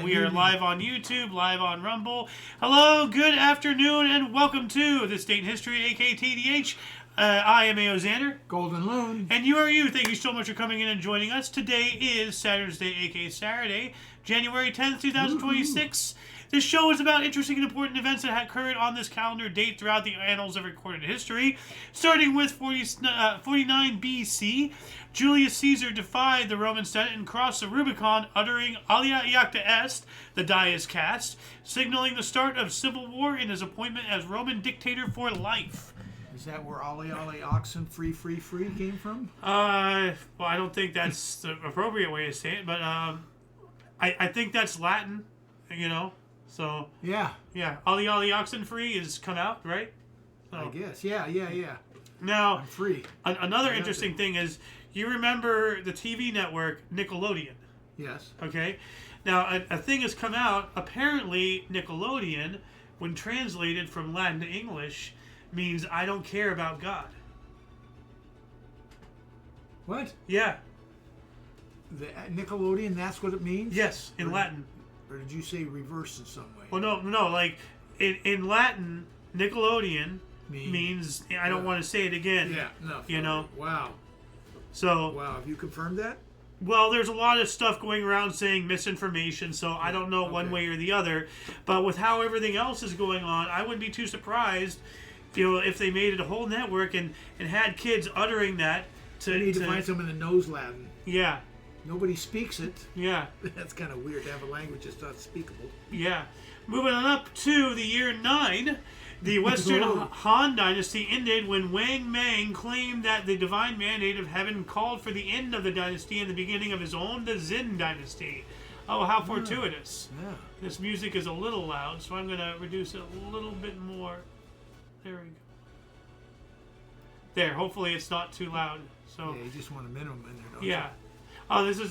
We are live on YouTube, live on Rumble. Hello, good afternoon, and welcome to This Day in History, aka TDH. I am Xander. Golden Loon. And you are you. Thank you so much for coming in and joining us. Today is Saturday, aka Saturday, January 10th, 2026. Woo-hoo. This show is about interesting and important events that had occurred on this calendar date throughout the annals of recorded history. Starting with 49 BC, Julius Caesar defied the Roman Senate and crossed the Rubicon, uttering Alia Iacta Est, the die is cast, signaling the start of civil war and his appointment as Roman dictator for life. Is that where Ali oxen free came from? Well, I don't think that's the appropriate way to say it, but I think that's Latin, you know. So yeah, Ali oxen free is come out, right? So, I guess, yeah. Now, I'm free. Another interesting thing is, you remember the TV network Nickelodeon? Yes. Okay. Now, a thing has come out. Apparently, Nickelodeon, when translated from Latin to English, means I don't care about God. What? Yeah. The Nickelodeon, that's what it means? Yes, in Latin. Or did you say reverse in some way? Well, no. Like, in Latin, Nickelodeon means I don't want to say it again. Yeah, no. You know? Wow. So. Wow, have you confirmed that? Well, there's a lot of stuff going around saying misinformation, so I don't know one way or the other. But with how everything else is going on, I wouldn't be too surprised, if they made it a whole network and had kids uttering that. You need to find someone that knows Latin. Yeah. Nobody speaks it. Yeah. That's kind of weird to have a language that's not speakable. Yeah. Moving on up to the year 9, the Western Han Dynasty ended when Wang Mang claimed that the divine mandate of heaven called for the end of the dynasty and the beginning of his own, the Zin Dynasty. Oh, how fortuitous. Yeah. This music is a little loud, so I'm going to reduce it a little bit more. There we go. There, hopefully it's not too loud. So yeah, you just want a minimum in there, don't you? Yeah. Oh, this is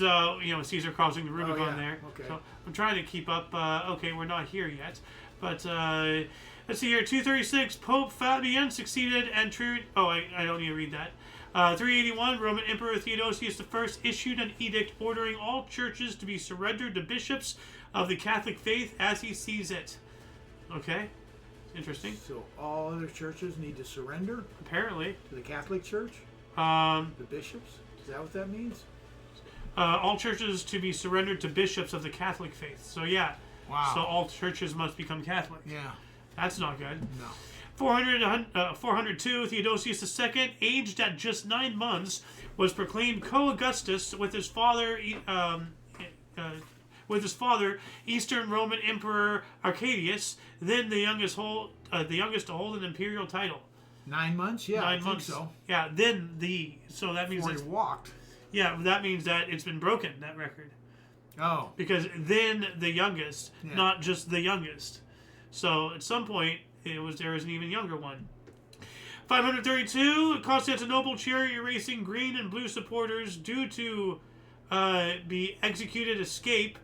Caesar crossing the Rubicon there. Okay. So I'm trying to keep up. Okay, we're not here yet, but let's see here. 236, Pope Fabian succeeded and true. Oh, I don't need to read that. 381, Roman Emperor Theodosius I issued an edict ordering all churches to be surrendered to bishops of the Catholic faith as he sees it. Okay, interesting. So all other churches need to surrender? Apparently. To the Catholic Church? The bishops? Is that what that means? All churches to be surrendered to bishops of the Catholic faith. So yeah. Wow. So all churches must become Catholic. Yeah. That's not good. No. 402, Theodosius II, aged at just 9 months, was proclaimed co-Augustus with his father, Eastern Roman Emperor Arcadius, then the youngest to hold an imperial title. 9 months? Yeah, 9 months. So. Yeah, so that means he walked. Yeah, that means that it's been broken, that record. Oh. Because then the youngest, not just the youngest. So at some point, there was an even younger one. 532, Constantinople chariot racing green and blue supporters due to be executed escape.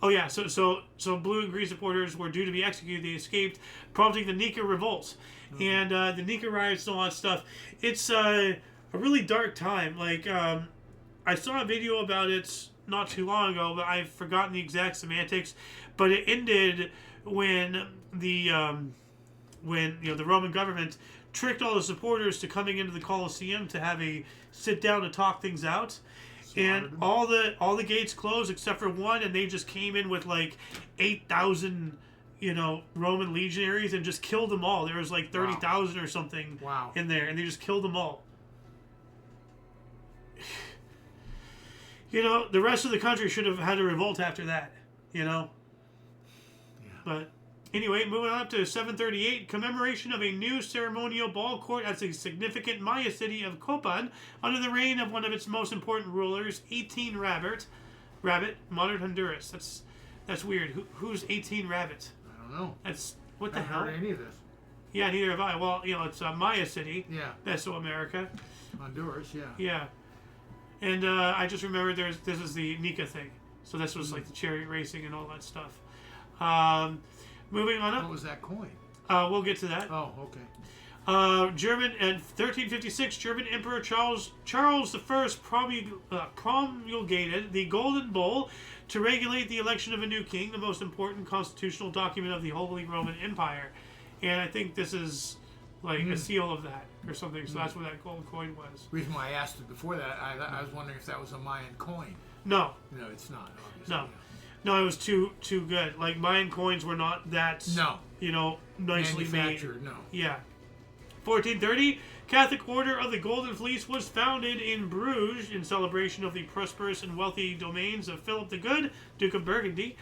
Oh yeah, so blue and green supporters were due to be executed. They escaped, prompting the Nika revolt. Mm-hmm. And the Nika riots and all that stuff. It's a really dark time. Like, I saw a video about it not too long ago, but I've forgotten the exact semantics. But it ended when the Roman government tricked all the supporters to coming into the Colosseum to have a sit down to talk things out, and all the gates closed except for one, and they just came in with like 8,000 Roman legionaries and just killed them all. There was like 30,000 or something in there, and they just killed them all. The rest of the country should have had a revolt after that, Yeah. But anyway, moving on up to 738, commemoration of a new ceremonial ball court at the significant Maya city of Copan under the reign of one of its most important rulers, 18 Rabbit, modern Honduras. That's weird. Who's 18 Rabbit? I don't know. What the hell? I haven't heard any of this. Yeah, neither have I. Well, it's Maya city. Yeah. Mesoamerica. Honduras, yeah. Yeah. And I just remembered this is the Nika thing. So this was like the chariot racing and all that stuff. Moving on up. What was that coin? We'll get to that. Oh, okay. German in 1356, German Emperor Charles I promulgated the Golden Bull to regulate the election of a new king, the most important constitutional document of the Holy Roman Empire. And I think this is like a seal of that or something. So that's what that gold coin was. The reason why I asked it before that, I was wondering if that was a Mayan coin. No. No, it's not. Obviously. No. No, it was too good. Like Mayan coins were not that. No. Nicely manufactured. made. No. Yeah. 1430, Catholic Order of the Golden Fleece was founded in Bruges in celebration of the prosperous and wealthy domains of Philip the Good, Duke of Burgundy.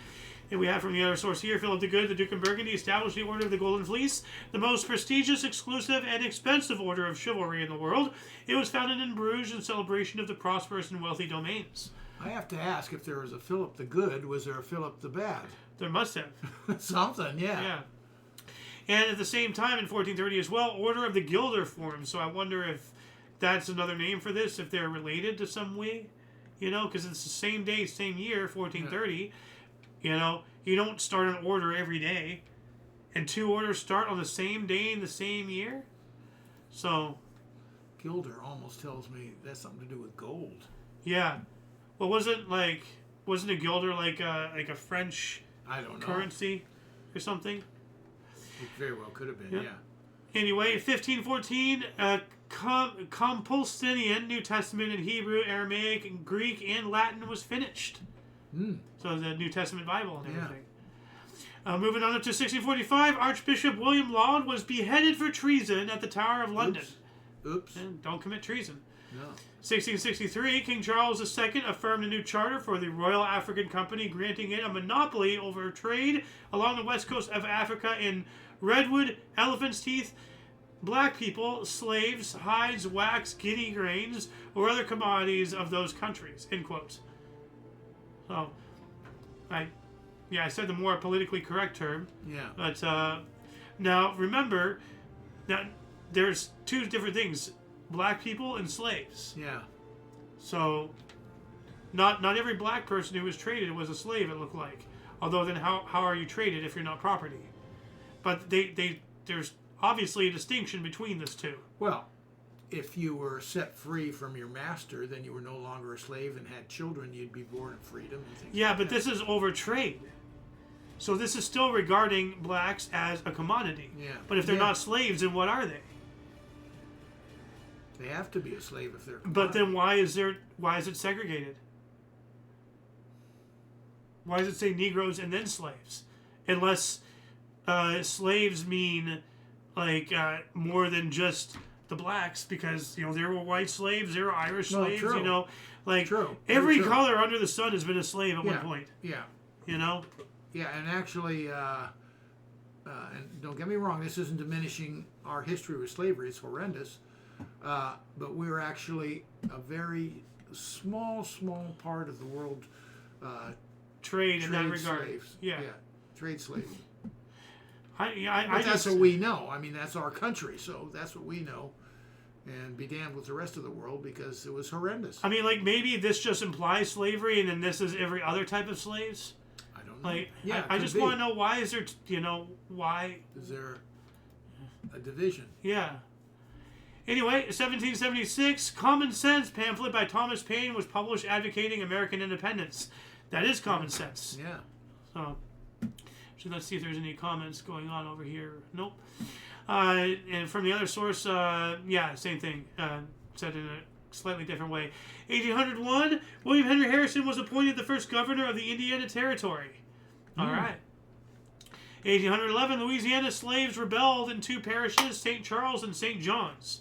And we have from the other source here, Philip the Good, the Duke of Burgundy, established the Order of the Golden Fleece, the most prestigious, exclusive, and expensive order of chivalry in the world. It was founded in Bruges in celebration of the prosperous and wealthy domains. I have to ask, if there was a Philip the Good, was there a Philip the Bad? There must have. Something, yeah. Yeah. And at the same time, in 1430 as well, Order of the Guilder formed. So I wonder if that's another name for this, if they're related to some way, because it's the same day, same year, 1430. Yeah. You don't start an order every day, and two orders start on the same day in the same year. So, Guilder almost tells me that's something to do with gold. Yeah, well, wasn't a guilder like a French currency or something? It very well could have been, yeah. Anyway, 1514, Compostinian New Testament in Hebrew, Aramaic, Greek, and Latin was finished. So the New Testament Bible and everything. Moving on up to 1645, Archbishop William Laud was beheaded for treason at the Tower of London. Oops. And don't commit treason. No. 1663, King Charles II affirmed a new charter for the Royal African Company, granting it a monopoly over trade along the west coast of Africa in redwood, elephant's teeth, black people, slaves, hides, wax, guinea grains, or other commodities of those countries. End quote. So, I said the more politically correct term. Yeah. But now remember that there's two different things: black people and slaves. Yeah. So, not every black person who was traded was a slave. It looked like. Although then, how are you traded if you're not property? But there's obviously a distinction between those two. Well, if you were set free from your master, then you were no longer a slave and had children. You'd be born in freedom. And things yeah, like but that. this is over trade. So this is still regarding blacks as a commodity. Yeah. But if they're not slaves, then what are they? They have to be a slave if they're a But then why is it segregated? Why does it say Negroes and then slaves? Unless slaves mean like more than just the blacks, because there were white slaves, there were Irish slaves, true. Every True. color under the sun has been a slave at one point. Yeah. Yeah, and actually, and don't get me wrong, this isn't diminishing our history with slavery. It's horrendous. But we're actually a very small part of the world trade in that regard. Slaves. Yeah, trade slaves. But that's what we know. I mean, that's our country, so that's what we know. And be damned with the rest of the world, because it was horrendous. I mean, like, maybe this just implies slavery, and then this is every other type of slaves. I don't know. Like, yeah, I just want to know, why is there, why? Is there a division? Yeah. Anyway, 1776, Common Sense pamphlet by Thomas Paine was published advocating American independence. That is common sense. Yeah. So let's see if there's any comments going on over here. Nope. And from the other source, same thing. Said in a slightly different way. 1801, William Henry Harrison was appointed the first governor of the Indiana Territory. All right. 1811, Louisiana slaves rebelled in two parishes, St. Charles and St. John's.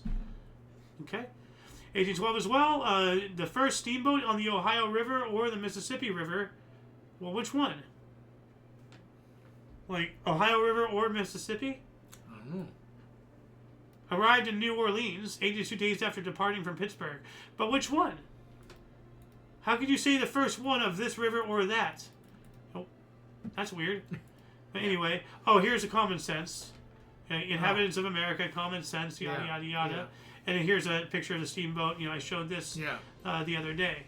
Okay. 1812 as well, the first steamboat on the Ohio River or the Mississippi River. Well, which one? Like, Ohio River or Mississippi? I don't know. Arrived in New Orleans 82 days after departing from Pittsburgh. But which one? How could you say the first one of this river or that? Oh, that's weird. But anyway, here's a common sense. Inhabitants of America, common sense, yada, yada, yada. Yeah. And then here's a picture of the steamboat. I showed this the other day.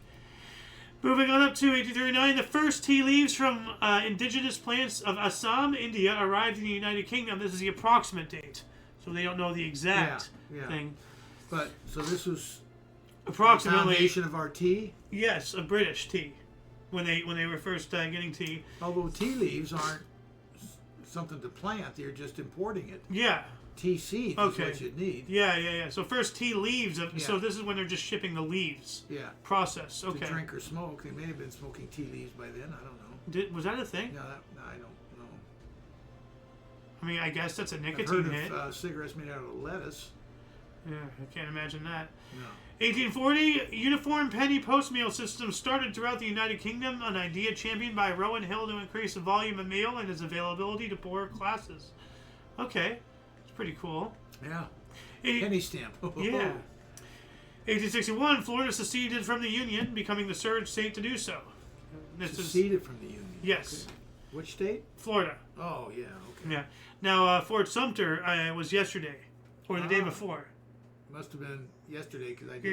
Moving on up to 1839, the first tea leaves from indigenous plants of Assam, India, arrived in the United Kingdom. This is the approximate date. so they don't know the exact Yeah. thing. But so this was Approximately, the foundation of our tea. yes, a British tea when they were first getting tea. Although tea leaves aren't something to plant, they're just importing it. Yeah. Tea seeds is what you'd need. Yeah. So first tea leaves. So this is when they're just shipping the leaves. Yeah. Process. Okay. To drink or smoke. They may have been smoking tea leaves by then. I don't know. Was that a thing? No, I don't know. I mean, I guess that's a I've nicotine heard hit. of cigarettes made out of lettuce. Yeah, I can't imagine that. No. 1840, uniform penny post meal system started throughout the United Kingdom, an idea championed by Rowan Hill to increase the volume of mail and its availability to poorer classes. Okay, it's pretty cool. Yeah. Penny stamp. Yeah. 1861, Florida seceded from the Union, becoming the third state to do so. Seceded from the Union. Yes. Okay. Which state? Florida. Oh, yeah. Okay. Yeah. Now, Fort Sumter was yesterday, or the day before. Must have been yesterday because I wasn't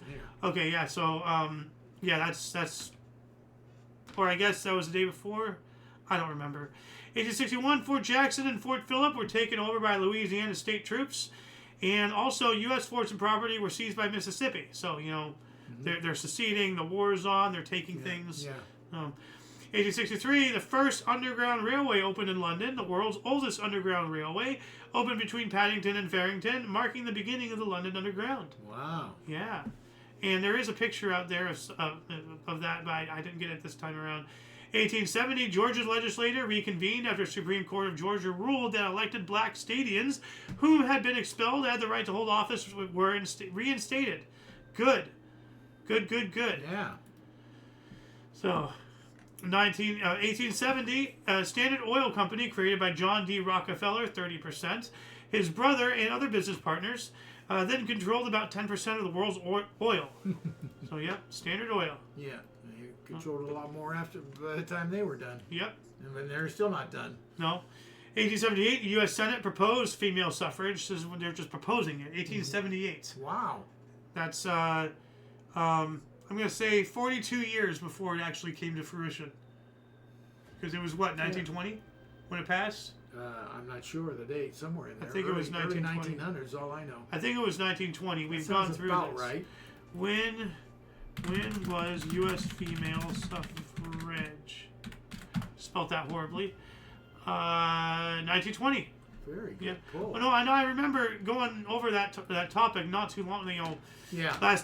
here. Okay, yeah. So, that's, or I guess that was the day before. I don't remember. 1861, Fort Jackson and Fort Phillip were taken over by Louisiana state troops, and also U.S. forts and property were seized by Mississippi. So they're seceding. The war is on. They're taking things. Yeah. 1863, the first underground railway opened in London, the world's oldest underground railway, opened between Paddington and Farrington, marking the beginning of the London Underground. Wow. Yeah. And there is a picture out there of that, but I didn't get it this time around. 1870, Georgia's legislature reconvened after Supreme Court of Georgia ruled that elected black Stadians who had been expelled had the right to hold office were reinstated. Good. Yeah. So, 1870, Standard Oil Company created by John D. Rockefeller, 30%. His brother and other business partners then controlled about 10% of the world's oil. So, yep, Standard Oil. Yeah. They controlled a lot more by the time they were done. Yep. And they're still not done. No. 1878, the U.S. Senate proposed female suffrage. This is when they're just proposing it. 1878. Wow. That's, I'm going to say 42 years before it actually came to fruition. Because it was, 1920 when it passed? I'm not sure of the date. Somewhere in there. I think it was 1920. Early 1900s, all I know. I think it was 1920. We've That gone sounds through about this. right. When was U.S. female suffrage? Spelt that horribly. 1920. Very good. Yeah. Cool. Well, no, I remember going over that topic not too long. Yeah.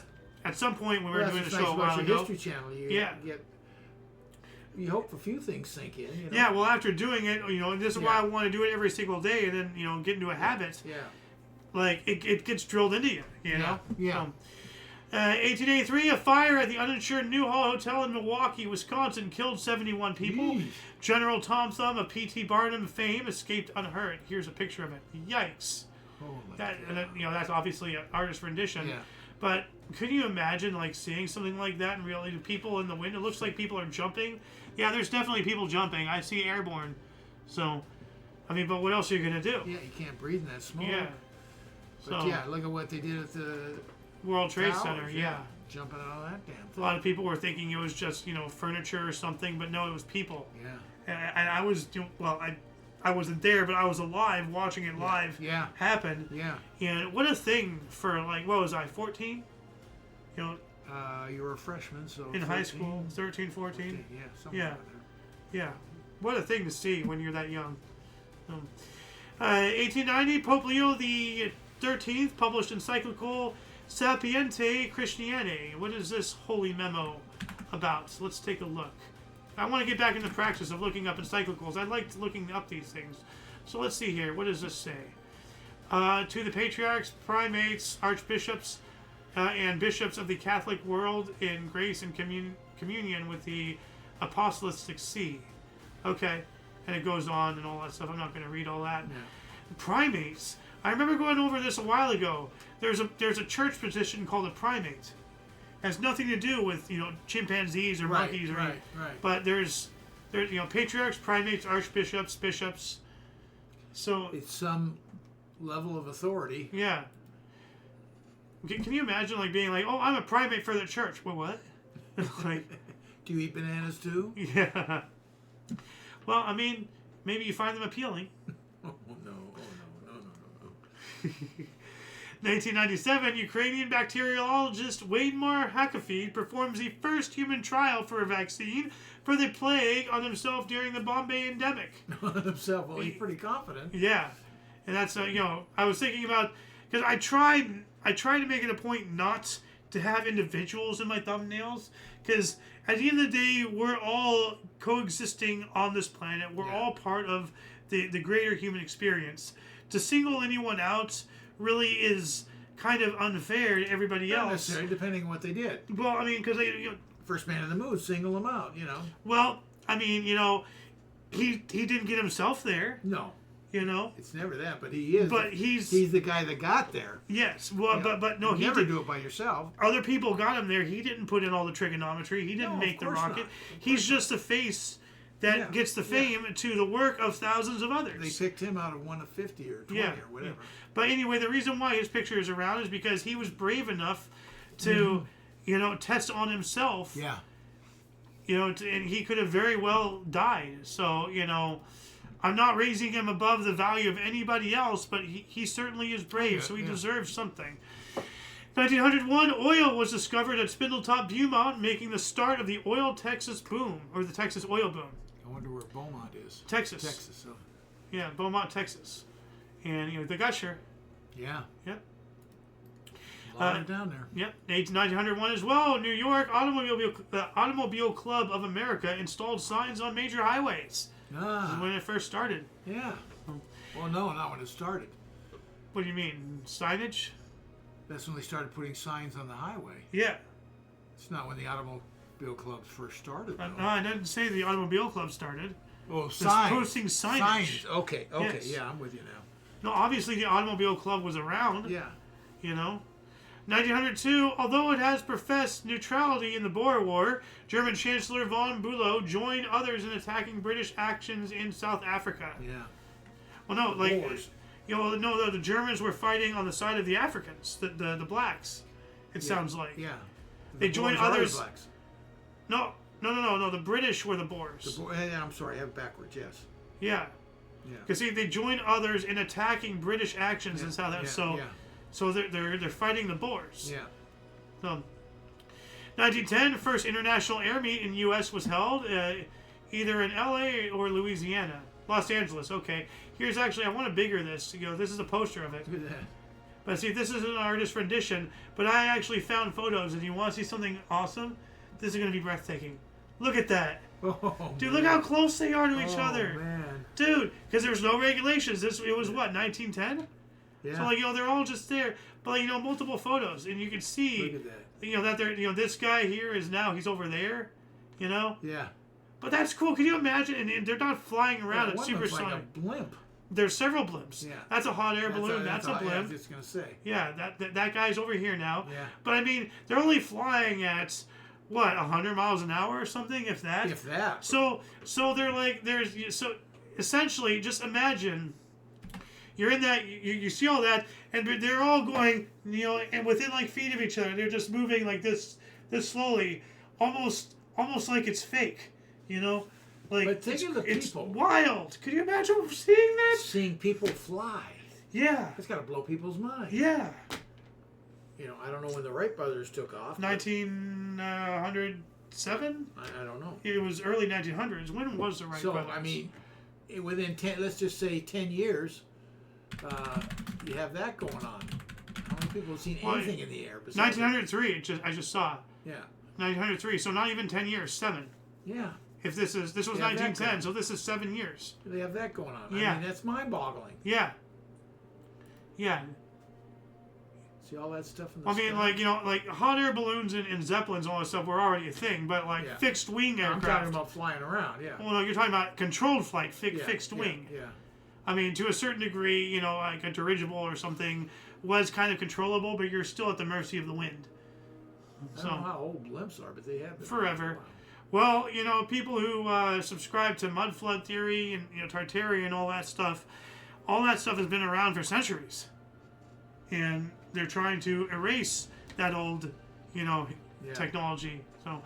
At some point when we were doing the that's show a nice while about your ago. History Channel. Yeah. You hope a few things sink in. Yeah. Well, after doing it, this is why I want to do it every single day, and then get into a habit. Yeah. Like it gets drilled into you. You know. Yeah. 1883, a fire at the uninsured Newhall Hotel in Milwaukee, Wisconsin, killed 71 people. Yeesh. General Tom Thumb of P.T. Barnum fame escaped unhurt. Here's a picture of it. Yikes! Oh my That God. that's obviously an artist rendition. Yeah. But could you imagine seeing something like that in reality? People in the wind. It looks like people are jumping. Yeah, there's definitely people jumping. I see airborne. So, but what else are you gonna do? Yeah, you can't breathe in that smoke. Yeah. But So look at what they did at the World Trade towers, Center. Yeah. Jumping out of that damn A thing. lot of people were thinking it was just furniture or something, but no, it was people. Yeah. And I was I wasn't there, but I was alive watching it live happen. Yeah. And what a thing for what was I, 14? You were a freshman, so In 13, high school, 13, 14. Yeah, somewhere Yeah. over there. Yeah. What a thing to see when you're that young. 1890, Pope Leo the 13th published encyclical Sapientiae Christianae. What is this holy memo about? Let's take a look. I want to get back in the practice of looking up encyclicals. I like looking up these things. So let's see here. What does this say? To the patriarchs, primates, archbishops, and bishops of the Catholic world in grace and communion with the apostolic see. Okay. And it goes on and all that stuff. I'm not going to read all that. Yeah. Primates. I remember going over this a while ago. There's a church position called a primate. It has nothing to do with chimpanzees or monkeys or anything. Right. But there's patriarchs, primates, archbishops, bishops. So It's some level of authority. yeah. Can you imagine being oh, I'm a primate for the church? Well, what? Do you eat bananas too? Yeah. Well, maybe you find them appealing. Oh no! 1997, Ukrainian bacteriologist Wademar Hakafeed performs the first human trial for a vaccine for the plague on himself during the Bombay endemic. On himself, well, he's pretty confident. Yeah, and that's I was thinking about, because I tried to make it a point not to have individuals in my thumbnails, because at the end of the day, we're all coexisting on this planet. We're all part of the greater human experience. To single anyone out really is kind of unfair to everybody else. Not necessarily, depending on what they did. Well, I mean, because they, First man in the moon, single them out, Well, I mean, he didn't get himself there. No. It's never that, but he is. But he's the guy that got there. Yes, well, but no, you never do it by yourself. Other people got him there. He didn't put in all the trigonometry. He didn't make the rocket. Not. He's just the face that gets the fame to the work of thousands of others. They picked him out of 1 of 50 or 20 or whatever. Yeah. But anyway, the reason why his picture is around is because he was brave enough to, test on himself. Yeah. And he could have very well died. So, I'm not raising him above the value of anybody else, but he certainly is brave, so he deserves something. 1901, oil was discovered at Spindletop Beaumont, making the start of the oil Texas boom, or the Texas oil boom. I wonder where Beaumont is. Texas. Texas. Oh. Yeah, Beaumont, Texas. And, the Gusher. Yeah. Yep. A lot down there. Yep. 1901 as well, New York Automobile Club of America installed signs on major highways. This is when it first started. Yeah. Well, no, not when it started. What do you mean? Signage? That's when they started putting signs on the highway. Yeah. It's not when the automobile clubs first started, though. No, I didn't say the automobile club started. Oh, signs. Posting signage. Signs. Okay. Yes. Yeah, I'm with you now. No, obviously the automobile club was around. Yeah. 1902, although it has professed neutrality in the Boer War, German Chancellor von Bülow joined others in attacking British actions in South Africa. Yeah. Well, no, the Germans were fighting on the side of the Africans, the blacks. It sounds like. Yeah. They joined others. Blacks. No. The British were the Boers. I'm sorry, I have it backwards. Yes. Yeah. Yeah. Because they joined others in attacking British actions in South Africa. So they're fighting the Boers. Yeah. So, 1910, first international air meet in U.S. was held, either in L.A. or Louisiana. Los Angeles, okay. Here's actually, I want to bigger this. This is a poster of it. Look at that. But see, this is an artist rendition, but I actually found photos, and you want to see something awesome? This is going to be breathtaking. Look at that. Oh, dude, look how close they are to each other. Man. Dude, because there's no regulations. It was what, 1910? Yeah. So they're all just there, but multiple photos, and you can see, look at that that. they're, this guy here is now he's over there, Yeah. But that's cool. Can you imagine? And they're not flying around at supersonic. Like a blimp. There's several blimps. Yeah. That's a hot air balloon. That's a blimp. I was just gonna say. Yeah, that guy's over here now. Yeah. But I mean, they're only flying at what, 100 miles an hour or something, if that. If that. So they're like so essentially just imagine. You're in that, you see all that, and they're all going, and within like feet of each other. They're just moving like this slowly, almost like it's fake, Like, but think of the it's people. wild. Could you imagine seeing that? Seeing people fly. Yeah. It's got to blow people's mind. Yeah. I don't know when the Wright brothers took off. 1907? I don't know. It was early 1900s. When was the Wright brothers? So, I mean, within 10, let's just say 10 years, you have that going on. How many people have seen anything in the air? 1903, I just saw. Yeah. 1903, so not even 10 years, 7. Yeah. If this was 1910, so this is 7 years. They have that going on. Yeah. I mean, that's mind-boggling. Yeah. Yeah. See all that stuff in the sky? like hot air balloons and Zeppelins and all that stuff were already a thing, but fixed wing aircraft. I'm talking about flying around, yeah. Well, no, you're talking about controlled flight, fixed wing. Yeah. I mean, to a certain degree, like a dirigible or something was kind of controllable, but you're still at the mercy of the wind. I don't know how old blimps are, but they have been forever. Well, people who subscribe to mud flood theory and Tartary and all that stuff has been around for centuries, and they're trying to erase that old, technology. So,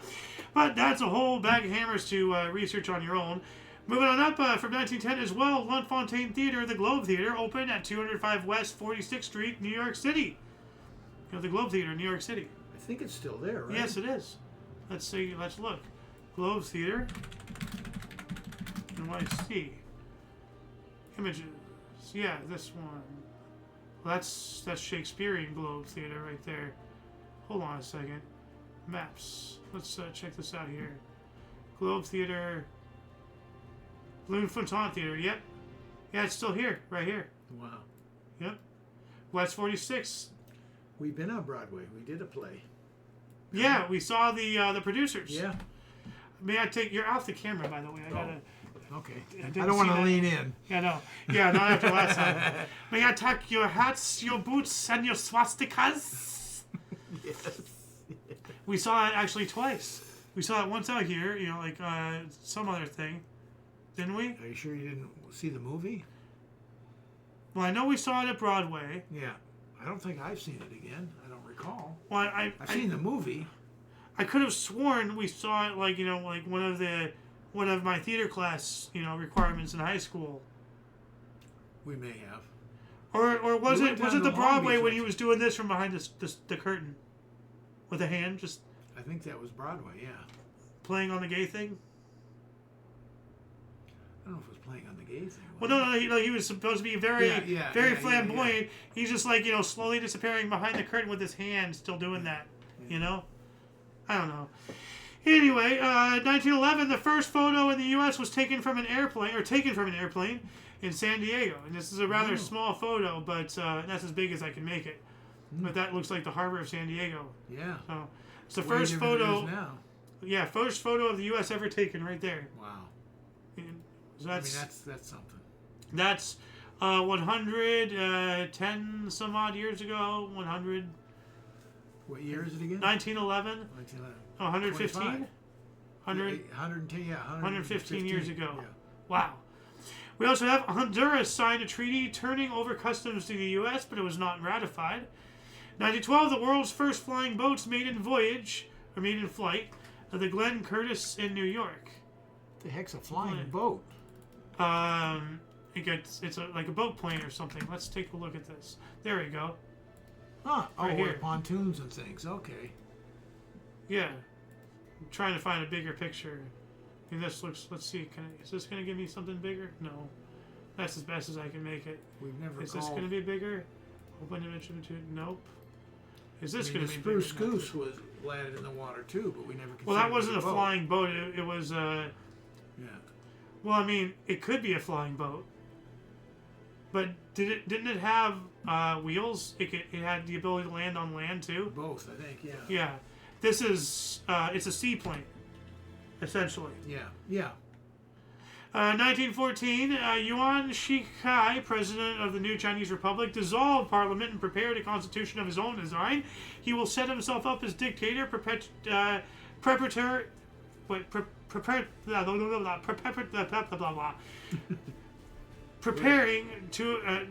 but that's a whole bag of hammers to research on your own. Moving on up from 1910 as well, Luntfontein Theater, the Globe Theater, opened at 205 West 46th Street, New York City. You know, the Globe Theater in New York City. I think it's still there, right? Yes, it is. Let's see. Let's look. Globe Theater. NYC. Images. Yeah, this one. Well, that's Shakespearean Globe Theater right there. Hold on a second. Maps. Let's check this out here. Globe Theater. Luntfontein Theater. Yep. Yeah, it's still here. Right here. Wow. Yep. West 46th. We've been on Broadway. We did a play. Yeah, we saw the producers. Yeah. May I take... You're off the camera, by the way. I gotta... Okay. I I don't want to lean in. Yeah, no. Yeah, not after last time. May I take your hats, your boots, and your swastikas? Yes. We saw it actually twice. We saw it once out here, you know, like some other thing. Didn't we? Are you sure you didn't see the movie? Well, I know we saw it at Broadway. Yeah. I don't think I've seen it again. I don't recall. Well, I've seen the movie. I could have sworn we saw it, like, you know, like one of my theater class, you know, requirements in high school. We may have. Or was We it went down the to Long Broadway Beach when he was doing this from behind the curtain with a hand, just I think that was Broadway, yeah. playing on the gay thing? I don't know if it was playing on the gay thing. Well, no, he was supposed to be very flamboyant. Yeah. He's just like, you know, slowly disappearing behind the curtain with his hand, still doing that. Yeah. You know? I don't know. Anyway, 1911, the first photo in the U.S. was taken from an airplane in San Diego. And this is a rather small photo, but that's as big as I can make it. But that looks like the harbor of San Diego. Yeah. So it's the Way first different photo. it is now. Yeah, first photo of the U.S. ever taken right there. Wow. And so I mean, that's something. That's 110 some odd years ago. 100. What year is it again? 1911. 1911. Oh, 115? 100, 110, yeah. 115 years ago. Yeah. Wow. We also have Honduras signed a treaty turning over customs to the U.S., but it was not ratified. 1912, the world's first flying boats made in flight, the Glenn Curtis in New York. What the heck's a flying boat? It's like a boat plane or something. Let's take a look at this. There we go. Huh. Right here. Pontoons and things. Okay. Yeah. I'm trying to find a bigger picture. And this looks, let's see, is this going to give me something bigger? No. That's as best as I can make it. We've never Is this going to be bigger? Open image, nope. Is this going to be bigger? The bigger? Spruce Goose was landed in the water too, but we never considered Well, that wasn't it a flying boat. It was, Yeah. well, I mean, it could be a flying boat. But didn't it have wheels? It had the ability to land on land too? Both, I think, yeah. Yeah. This is, it's a seaplane, essentially. Yeah. Yeah. 1914, Yuan Shikai, president of the new Chinese Republic, dissolved parliament and prepared a constitution of his own design. He will set himself up as dictator, preparing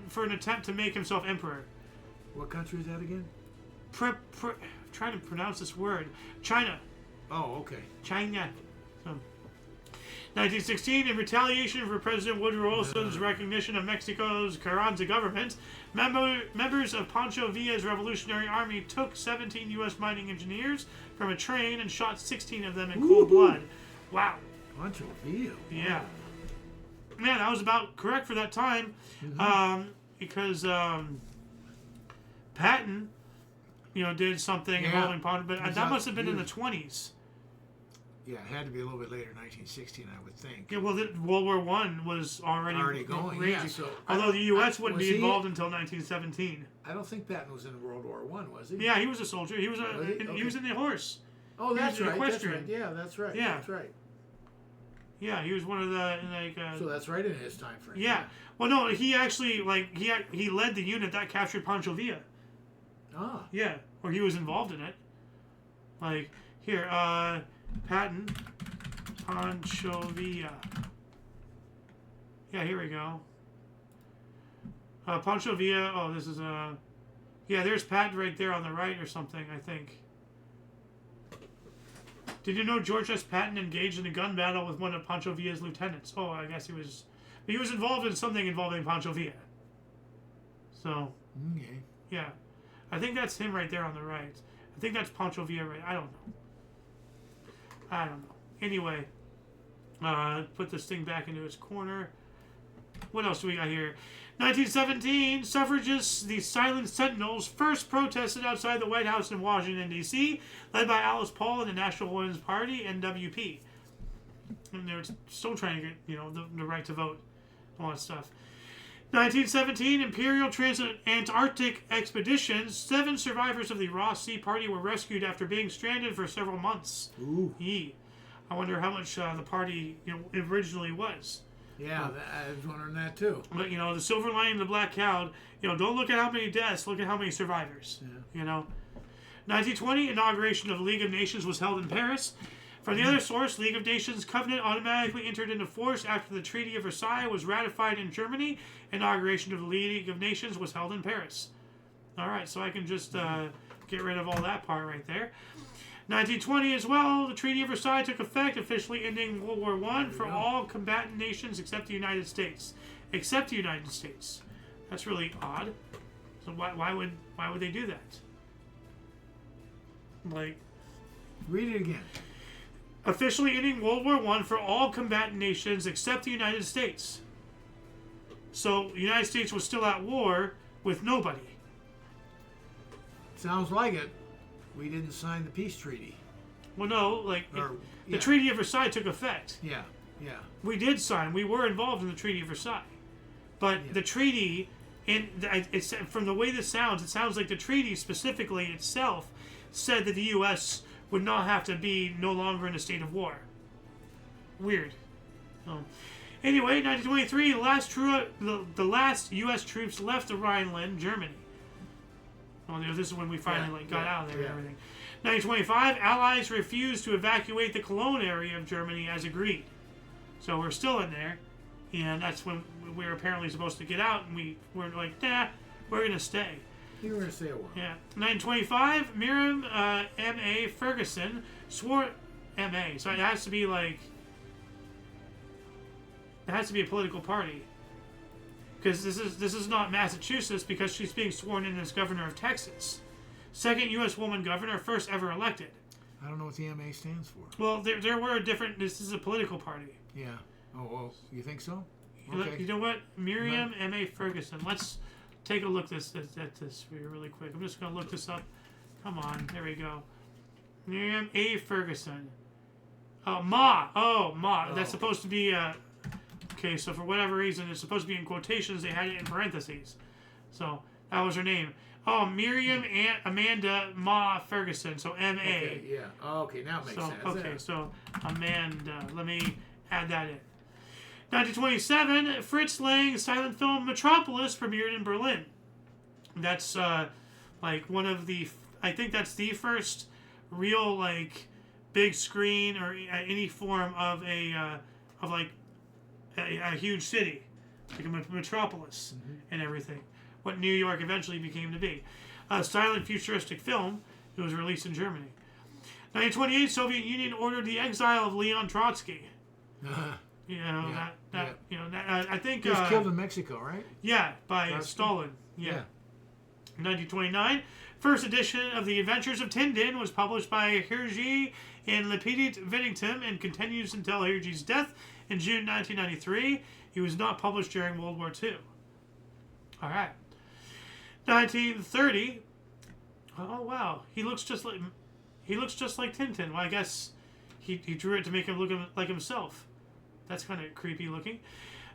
for an attempt to make himself emperor. What country is that again? Trying to pronounce this word. China. Oh, okay. China. 1916, in retaliation for President Woodrow Wilson's recognition of Mexico's Carranza government, members of Pancho Villa's Revolutionary Army took 17 U.S. mining engineers from a train and shot 16 of them in cold blood. Wow. Pancho Villa. Yeah. Man, that was about correct for that time. Because Patton, did something involving Pancho, but that must have been in the 20s. Yeah, it had to be a little bit later, 1916, I would think. Yeah, well, World War I was already going. raging. Yeah, so although the U.S. wouldn't be involved until 1917. I don't think Patton was in World War I, was he? Yeah, he was a soldier. He was he was in the horse. Oh, that's right. Equestrian. Yeah, that's right. Yeah. That's right. Yeah, he was one of the so that's right in his time frame. Yeah. Well, no, he actually he led the unit that captured Pancho Villa. Ah. Yeah, or he was involved in it. Like here, Patton, Pancho Villa. Yeah, here we go. Pancho Villa. Oh, this is yeah. There's Patton right there on the right or something. I think. Did you know George S. Patton engaged in a gun battle with one of Pancho Villa's lieutenants? Oh, I guess he was involved in something involving Pancho Villa. So, Okay. yeah. I think that's him right there on the right. I think that's Pancho Villa right. I don't know. Anyway, put this thing back into its corner. What else do we got here? 1917, suffragists, the Silent Sentinels, first protested outside the White House in Washington, D.C., led by Alice Paul and the National Women's Party, NWP. And they're still trying to get, the right to vote, all that stuff. 1917, Imperial Trans-Antarctic Expedition. 7 survivors of the Ross Sea Party were rescued after being stranded for several months. Ooh. I wonder how much the party originally was. Yeah, I was wondering that too. But, the silver lining of the black cloud, don't look at how many deaths, look at how many survivors. Yeah. 1920, inauguration of the League of Nations was held in Paris. From the other source, League of Nations covenant automatically entered into force after the Treaty of Versailles was ratified in Germany. Inauguration of the League of Nations was held in Paris. All right, so I can just get rid of all that part right there. 1920 as well, the Treaty of Versailles took effect, officially ending World War I for all combatant nations except the United States. Except the United States. That's really odd. So why would they do that? Read it again. Officially ending World War I for all combatant nations except the United States. So the United States was still at war with nobody. Sounds like it. We didn't sign the peace treaty. Well, no, the Treaty of Versailles took effect. Yeah. We did sign. We were involved in the Treaty of Versailles. But the treaty, it's from the way this sounds, it sounds like the treaty specifically itself said that the U.S. would not have to be no longer in a state of war. Weird. Anyway, 1923, the last U.S. troops left the Rhineland, Germany. Well, this is when we finally got out of there and everything. 1925, Allies refused to evacuate the Cologne area of Germany as agreed. So we're still in there, and that's when we were apparently supposed to get out, and we were like, nah, we're going to stay. You were going to stay a while. Yeah. 1925, Miriam M.A. Ferguson swore M.A. So it has to be a political party. Because this is not Massachusetts, because she's being sworn in as governor of Texas. Second U.S. woman governor, first ever elected. I don't know what the MA stands for. Well, there were different... This is a political party. Yeah. Oh, well, you think so? Okay. You know what? Miriam M.A. Ferguson. Let's take a look at this for you really quick. I'm just going to look this up. Come on. There we go. Miriam A. Ferguson. Ma. Oh, Ma. That's supposed to be... Okay, so for whatever reason, it's supposed to be in quotations. They had it in parentheses. So, that was her name. Oh, Miriam Amanda Ma Ferguson. So, M.A. Okay, yeah. Oh, okay, now it makes sense. Okay, so Amanda. Let me add that in. 1927, Fritz Lang's silent film Metropolis premiered in Berlin. That's one of the... I think that's the first real, big screen or any form of a huge city, like a metropolis and everything. What New York eventually became to be. A silent futuristic film. It was released in Germany. 1928, Soviet Union ordered the exile of Leon Trotsky. I think he was killed in Mexico, right? Yeah, by Trotsky? Stalin. Yeah. 1929, first edition of The Adventures of Tintin was published by Hergé and Le Petit Whittington and continues until Hergé's death in June 1993. He was not published during World War II. All right. 1930. Oh wow, he looks just like Tintin. Well, I guess he drew it to make him look like himself. That's kind of creepy looking.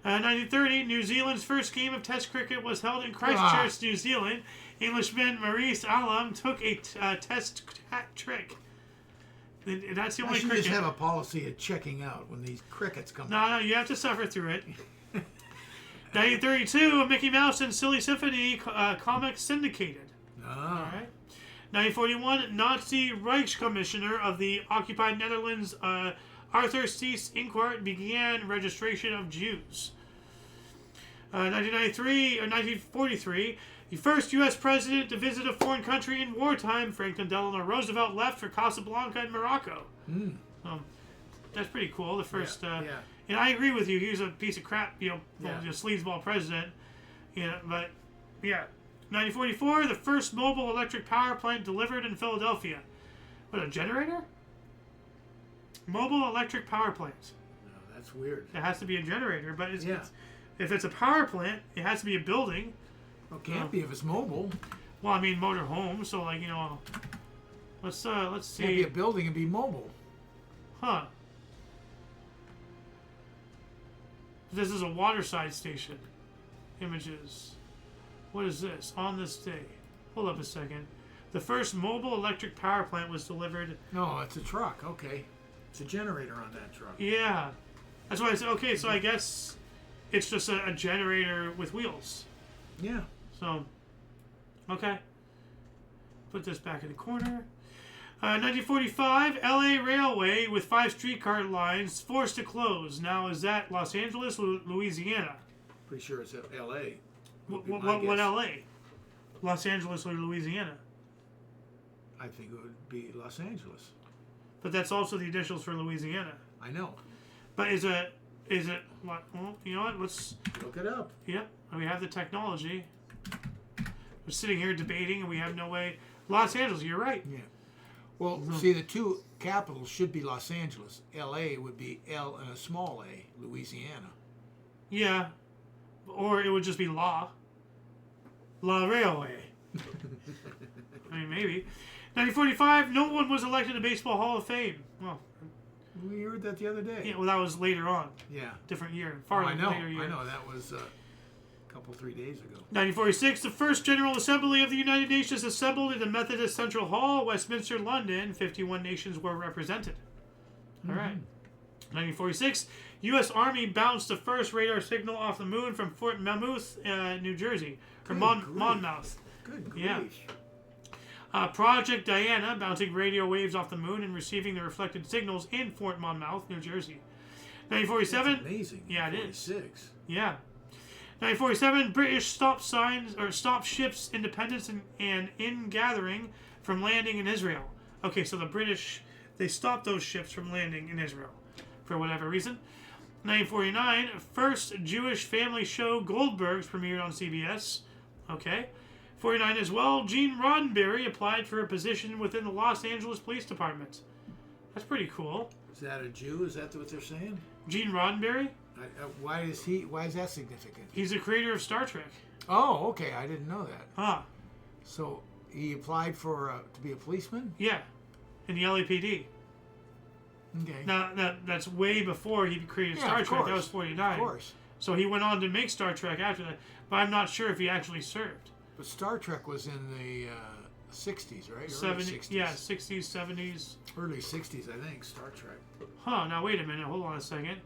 1930, New Zealand's first game of Test cricket was held in Christchurch, New Zealand. Englishman Maurice Allam took a Test trick. That's the only cricket. Just have a policy of checking out when these crickets come. No, you have to suffer through it. 1932, Mickey Mouse and Silly Symphony comics syndicated. All right. 1941, Nazi Reichscommissioner of the occupied Netherlands, Arthur Cees Inquart, began registration of Jews. 1943, The first U.S. president to visit a foreign country in wartime, Franklin Delano Roosevelt, left for Casablanca in Morocco. That's pretty cool. The first, and I agree with you. He was a piece of crap, a sleazeball president. But 1944, the first mobile electric power plant delivered in Philadelphia. What, a generator? Mobile electric power plant. No, that's weird. It has to be a generator, but if it's a power plant, it has to be a building. Well, it can't be if it's mobile. Well, I mean motor home, so let's see. It can't be a building and be mobile. Huh. This is a waterside station. Images. What is this? On this day. Hold up a second. The first mobile electric power plant was delivered. No, it's a truck. Okay. It's a generator on that truck. Yeah. That's why I said, okay, so I guess it's just a generator with wheels. Yeah. So, okay. Put this back in the corner. 1945, LA Railway with 5 streetcar lines forced to close. Now, is that Los Angeles or Louisiana? Pretty sure it's LA. What LA? Los Angeles or Louisiana? I think it would be Los Angeles. But that's also the initials for Louisiana. I know. But is it what? Well, you know what? Let's look it up. Yep. We have the technology. We're sitting here debating and we have no way. Los Angeles, you're right. Yeah. Well, see, the two capitals should be Los Angeles. L.A. would be L and a small a, Louisiana. Yeah. Or it would just be La Railway. I mean, maybe. 1945, no one was elected to Baseball Hall of Fame. Well, we heard that the other day. Yeah, well, that was later on. Yeah. Different year. Later year. I know. That was a couple, 3 days ago. 1946, the first General Assembly of the United Nations assembled in the Methodist Central Hall, Westminster, London. 51 nations were represented. All right. 1946, U.S. Army bounced the first radar signal off the moon from Fort Monmouth, New Jersey. Or Monmouth. Good grief. Yeah. Project Diana, bouncing radio waves off the moon and receiving the reflected signals in Fort Monmouth, New Jersey. 1947. That's amazing. Yeah, it is. 46. Yeah. 1947, British stopped ships' independence and ingathering from landing in Israel. Okay, so the British, they stopped those ships from landing in Israel for whatever reason. 1949, first Jewish family show Goldbergs premiered on CBS. Okay. 49 as well, Gene Roddenberry applied for a position within the Los Angeles Police Department. That's pretty cool. Is that a Jew? Is that what they're saying? Gene Roddenberry? Why is that significant? He's the creator of Star Trek. Oh, okay. I didn't know that. Huh. So he applied for to be a policeman? Yeah, in the LAPD. Okay. Now, that's way before he created Star Trek. That was 49. Of course. So he went on to make Star Trek after that, but I'm not sure if he actually served. But Star Trek was in the 60s, right? 60s. Yeah, 60s, 70s. Early 60s, I think, Star Trek. Huh, now wait a minute. Hold on a second.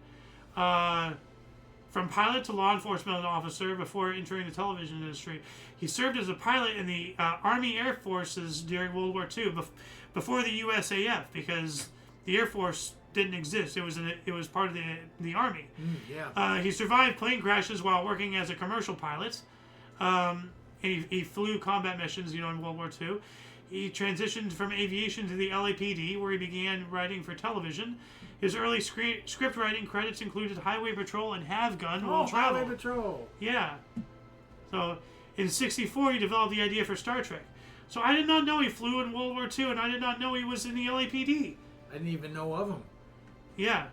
From pilot to law enforcement officer before entering the television industry. He served as a pilot in the Army Air Forces during World War II, before the USAF, because the Air Force didn't exist. It was part of the Army. He survived plane crashes while working as a commercial pilot. He flew combat missions, in World War II. He transitioned from aviation to the LAPD, where he began writing for television. His early script writing credits included Highway Patrol and Have Gun Will Travel. Highway Patrol. Yeah. So, in '64, he developed the idea for Star Trek. So I did not know he flew in World War II, and I did not know he was in the LAPD. I didn't even know of him. Yeah.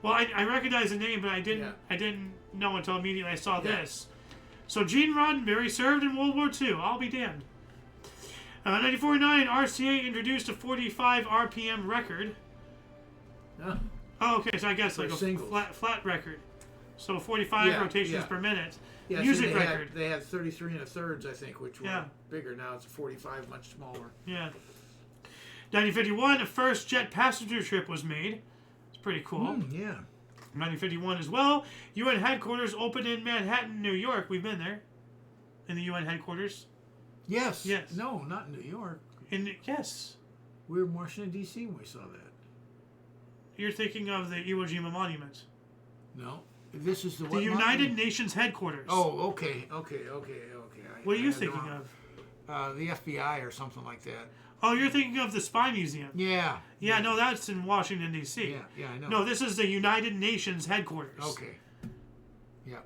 Well, I recognized the name, but I didn't know until immediately I saw this. So Gene Roddenberry served in World War II. I'll be damned. 1949, RCA introduced a 45 RPM record. Oh, okay. So I guess like a flat record. So 45 rotations per minute. Yeah, Music so record. They had 33 1/3, I think, which were bigger. Now it's a 45, much smaller. Yeah. 1951, the first jet passenger trip was made. It's pretty cool. 1951 as well. UN headquarters opened in Manhattan, New York. We've been there. In the UN headquarters. Yes. Yes. No, not in New York. Yes. We were in Washington, D.C. when we saw that. You're thinking of the Iwo Jima Monument. No. This is the The United Nations headquarters. Oh, okay. What are you thinking of? The FBI or something like that. Oh, you're thinking of the Spy Museum. Yeah. Yeah, no, that's in Washington, D.C. Yeah, I know. No, this is the United Nations headquarters. Okay. Yeah.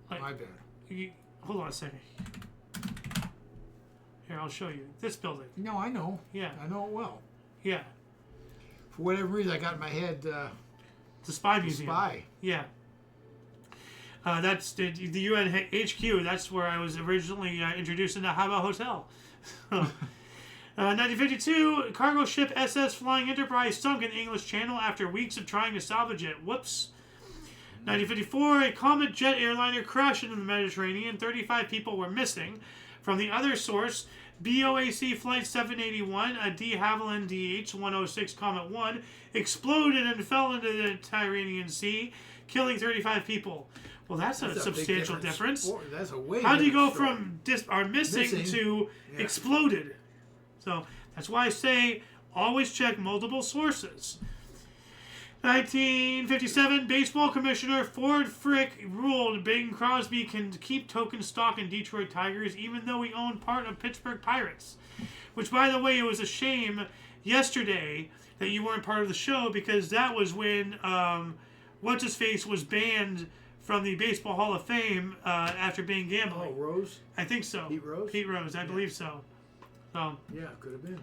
My bad. Hold on a second. Here, I'll show you. This building. No, I know. Yeah. I know it well. Yeah. For whatever reason, I got in my head... the Spy Museum. Spy. Yeah. That's the UN HQ. That's where I was originally introduced into Haba Hotel. 1952, cargo ship SS Flying Enterprise sunk in the English Channel after weeks of trying to salvage it. Whoops. 1954, a Comet jet airliner crashed into the Mediterranean. 35 people were missing. From the other source, BOAC Flight 781, a de Havilland DH-106 Comet 1, exploded and fell into the Tyrrhenian Sea, killing 35 people. Well, that's a substantial difference. That's a way. How do you go from missing to exploded? So that's why I say always check multiple sources. 1957, baseball commissioner Ford Frick ruled Bing Crosby can keep token stock in Detroit Tigers even though he owned part of Pittsburgh Pirates. Which, by the way, it was a shame yesterday that you weren't part of the show because that was when What's-His-Face was banned from the Baseball Hall of Fame after being gambling. Oh, Rose? I think so. Pete Rose? Pete Rose, I believe so. Yeah, could have been.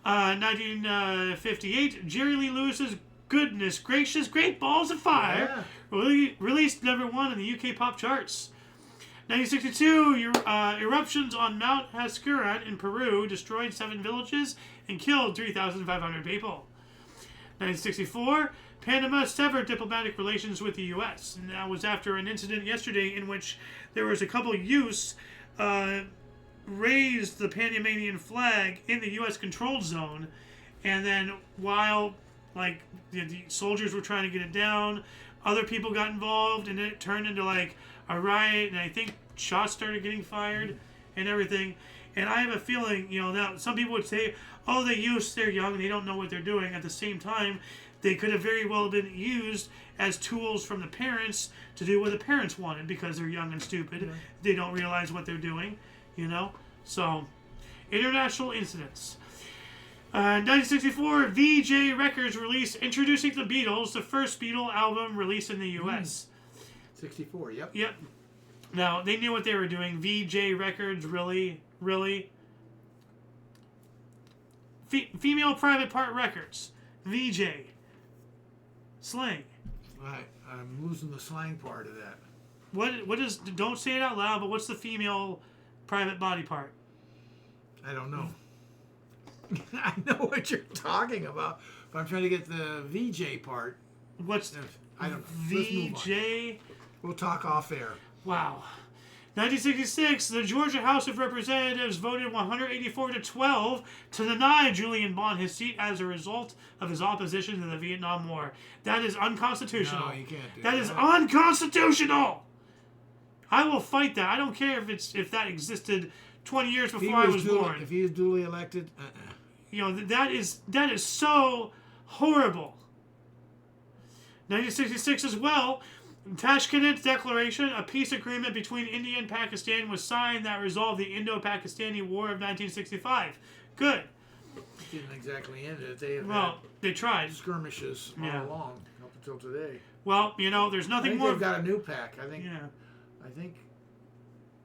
1958, Jerry Lee Lewis's Goodness Gracious Great Balls of Fire released #1 in the UK pop charts. 1962, eruptions on Mount Hascuran in Peru destroyed 7 villages and killed 3,500 people. 1964, Panama severed diplomatic relations with the U.S. And that was after an incident yesterday in which there was a couple youths raised the Panamanian flag in the U.S. controlled zone, and then while the soldiers were trying to get it down, other people got involved, and it turned into a riot, and I think shots started getting fired and everything. And I have a feeling, now some people would say, oh, they're young, they don't know what they're doing. At the same time, they could have very well been used as tools from the parents to do what the parents wanted because they're young and stupid. Yeah. They don't realize what they're doing, So, international incidents. 1964, VJ Records released Introducing the Beatles, the first Beatle album released in the U.S. 64, yep. Yep. Now, they knew what they were doing. VJ Records, really? Female Private Part Records. VJ. Slang. Right. I'm losing the slang part of that. What is, don't say it out loud, but what's the female private body part? I don't know. I know what you're talking about, but I'm trying to get the VJ part. What's I don't VJ? We'll talk off air. Wow. 1966, the Georgia House of Representatives voted 184-12 to deny Julian Bond his seat as a result of his opposition to the Vietnam War. That is unconstitutional. No, you can't do that. That is unconstitutional. I will fight that. I don't care if that existed 20 years before I was born. If he is duly elected, that is so horrible. 1966 as well, Tashkent Declaration, a peace agreement between India and Pakistan, was signed that resolved the Indo-Pakistani War of 1965. Good. It didn't exactly end it. They tried skirmishes all along up until today. Well, there's nothing more. They've got a new pack. I think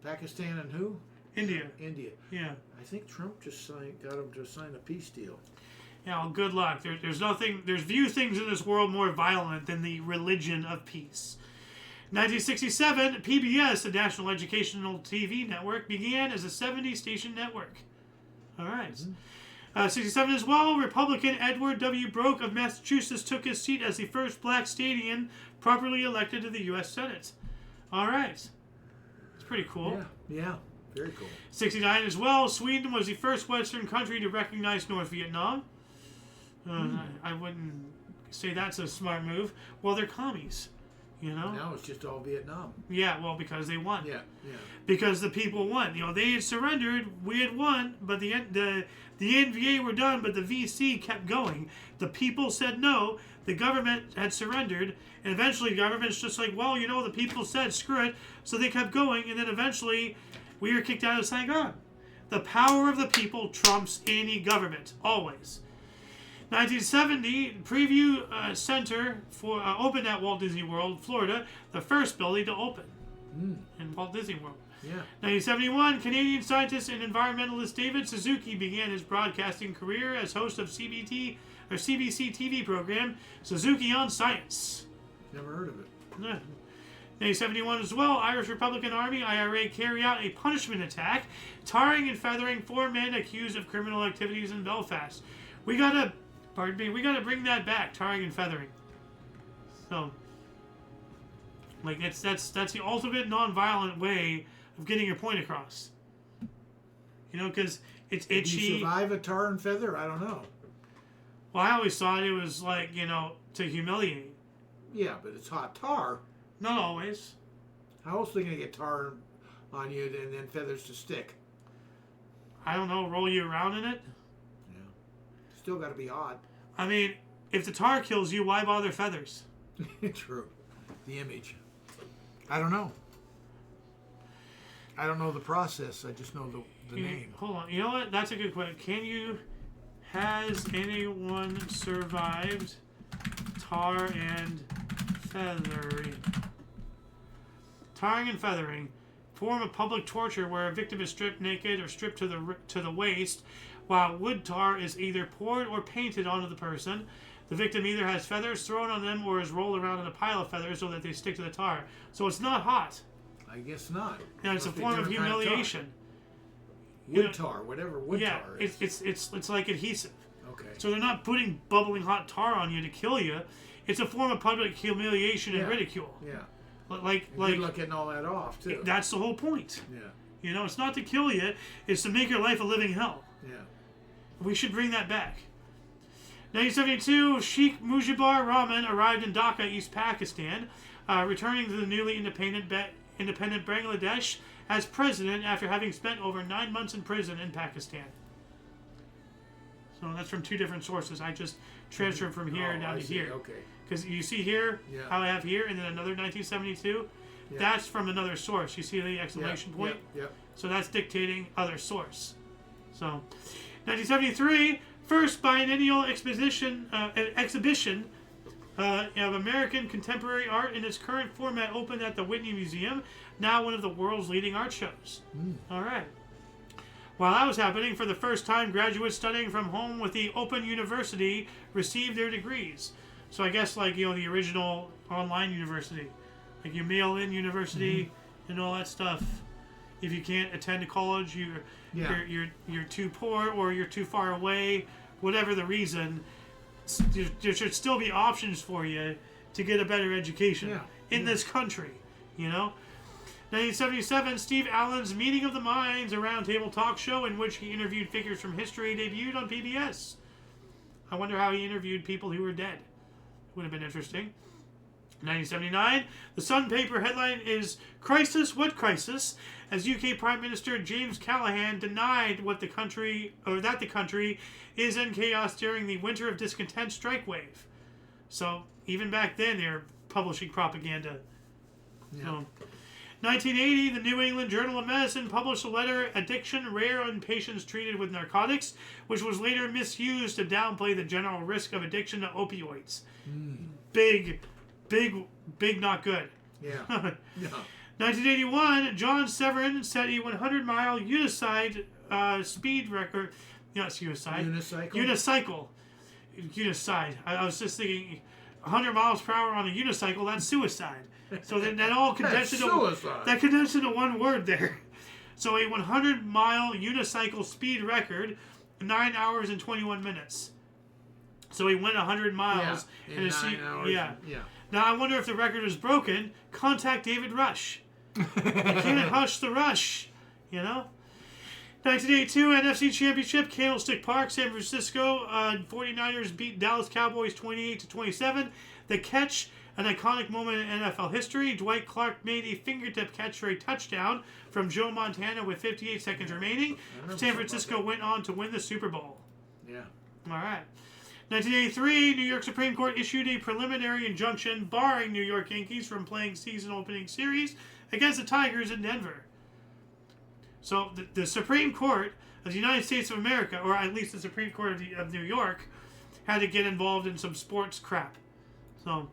Pakistan and who? India. Yeah. I think Trump just got him to sign a peace deal. Yeah, well, good luck. There's few things in this world more violent than the religion of peace. 1967, PBS, the National Educational TV Network, began as a 70-station network. All right. 67 as well, Republican Edward W. Broke of Massachusetts took his seat as the first black Stadian properly elected to the U.S. Senate. All right. It's pretty cool. Yeah. Very cool. 69 as well, Sweden was the first Western country to recognize North Vietnam. I wouldn't say that's a smart move. Well, they're commies. You know? Now it's just all Vietnam. Yeah, well, because they won. Yeah. Because the people won. You know, they had surrendered, we had won, but the NVA were done, but the VC kept going. The people said no. The government had surrendered, and eventually the government's just like, well, you know, the people said screw it, so they kept going, and then eventually we were kicked out of Saigon. The power of the people trumps any government, always. 1970, Preview Center for opened at Walt Disney World, Florida, the first building to open in Walt Disney World. Yeah. 1971, Canadian scientist and environmentalist David Suzuki began his broadcasting career as host of CBC TV program Suzuki on Science. Never heard of it. 1971 as well, Irish Republican Army, IRA, carry out a punishment attack, tarring and feathering 4 men accused of criminal activities in Belfast. We gotta bring that back, tarring and feathering. So, like, that's the ultimate non-violent way of getting your point across. You know, because it's itchy. Did you survive a tar and feather? I don't know. Well, I always thought it was like, you know, to humiliate. Yeah, but it's hot tar. Not always. How else are they going to get tar on you and then feathers to stick? I don't know, roll you around in it? Yeah. Still got to be hot. I mean, if the tar kills you, why bother feathers? True. The image. I don't know. I don't know the process. I just know the name. Hold on. You know what? That's a good question. Has anyone survived tar and feathering? Tarring and feathering, form of public torture where a victim is stripped naked or stripped to the waist, while wood tar is either poured or painted onto the person. The victim either has feathers thrown on them or is rolled around in a pile of feathers so that they stick to the tar. So it's not hot. I guess not. Yeah, it's a form of humiliation. Wood tar, whatever wood tar is. It's like adhesive. Okay. So they're not putting bubbling hot tar on you to kill you. It's a form of public humiliation and ridicule. Yeah. Like good luck getting all that off too. That's the whole point. Yeah. You know, it's not to kill you. It's to make your life a living hell. Yeah. We should bring that back. 1972, Sheikh Mujibur Rahman arrived in Dhaka, East Pakistan, returning to the newly independent Bangladesh as president after having spent over 9 months in prison in Pakistan. So that's from 2 different sources. I just transferred from here down to here. Okay. Because you see here, how I have here, and then another 1972. Yeah. That's from another source. You see the exclamation point? Yeah. So that's dictating other source. So, 1973, first biennial exhibition of American contemporary art in its current format opened at the Whitney Museum, now one of the world's leading art shows. All right. While that was happening, for the first time, graduates studying from home with the Open University received their degrees. So I guess, like, you know, the original online university. Like, you mail in university and all that stuff. If you can't attend a college, you're too poor or you're too far away, whatever the reason, there should still be options for you to get a better education in this country, you know? 1977, Steve Allen's Meeting of the Minds, a roundtable talk show in which he interviewed figures from history, debuted on PBS. I wonder how he interviewed people who were dead. Would have been interesting. 1979, the Sun paper headline is "Crisis, What Crisis?" as UK Prime Minister James Callaghan denied that the country is in chaos during the Winter of Discontent strike wave. So even back then, they're publishing propaganda. Yeah. So, 1980, the New England Journal of Medicine published a letter, "Addiction Rare in Patients Treated with Narcotics," which was later misused to downplay the general risk of addiction to opioids. Big, not good. Yeah. 1981, John Severin set a 100-mile unicycle speed record. Not suicide. Unicycle. Unicide. I was just thinking 100 miles per hour on a unicycle, that's suicide. So that all condensed into one word there. So a 100-mile unicycle speed record, 9 hours and 21 minutes. So he went 100 miles in 9 hours. Yeah. Now I wonder if the record is broken. Contact David Rush. You can't hush the rush, you know. 1982 NFC Championship, Candlestick Park, San Francisco. 49ers beat Dallas Cowboys 28-27. The catch An iconic moment in NFL history. Dwight Clark made a fingertip catch for a touchdown from Joe Montana with 58 seconds remaining. San Francisco went on to win the Super Bowl. Yeah. All right. 1983, New York Supreme Court issued a preliminary injunction barring New York Yankees from playing season opening series against the Tigers in Denver. So the Supreme Court of the United States of America, or at least the Supreme Court of New York, had to get involved in some sports crap. So,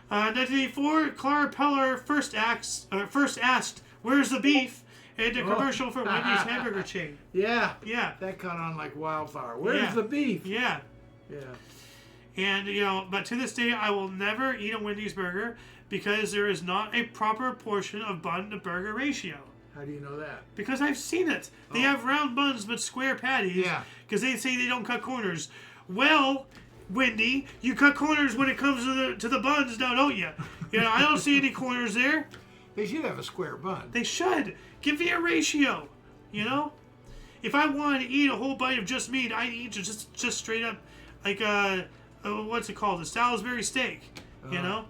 1984, Clara Peller first asked, "Where's the beef?" in a commercial for Wendy's hamburger chain. Yeah. Yeah. That caught on like wildfire. Where's the beef? Yeah. Yeah. And, but to this day, I will never eat a Wendy's burger because there is not a proper portion of bun to burger ratio. How do you know that? Because I've seen it. They have round buns but square patties. Yeah. Because they say they don't cut corners. Well, Wendy, you cut corners when it comes to the buns now, don't you? I don't see any corners there. They should have a square bun. They should. Give me a ratio. If I wanted to eat a whole bite of just meat, I'd eat just straight up like what's it called? A Salisbury steak. Yeah.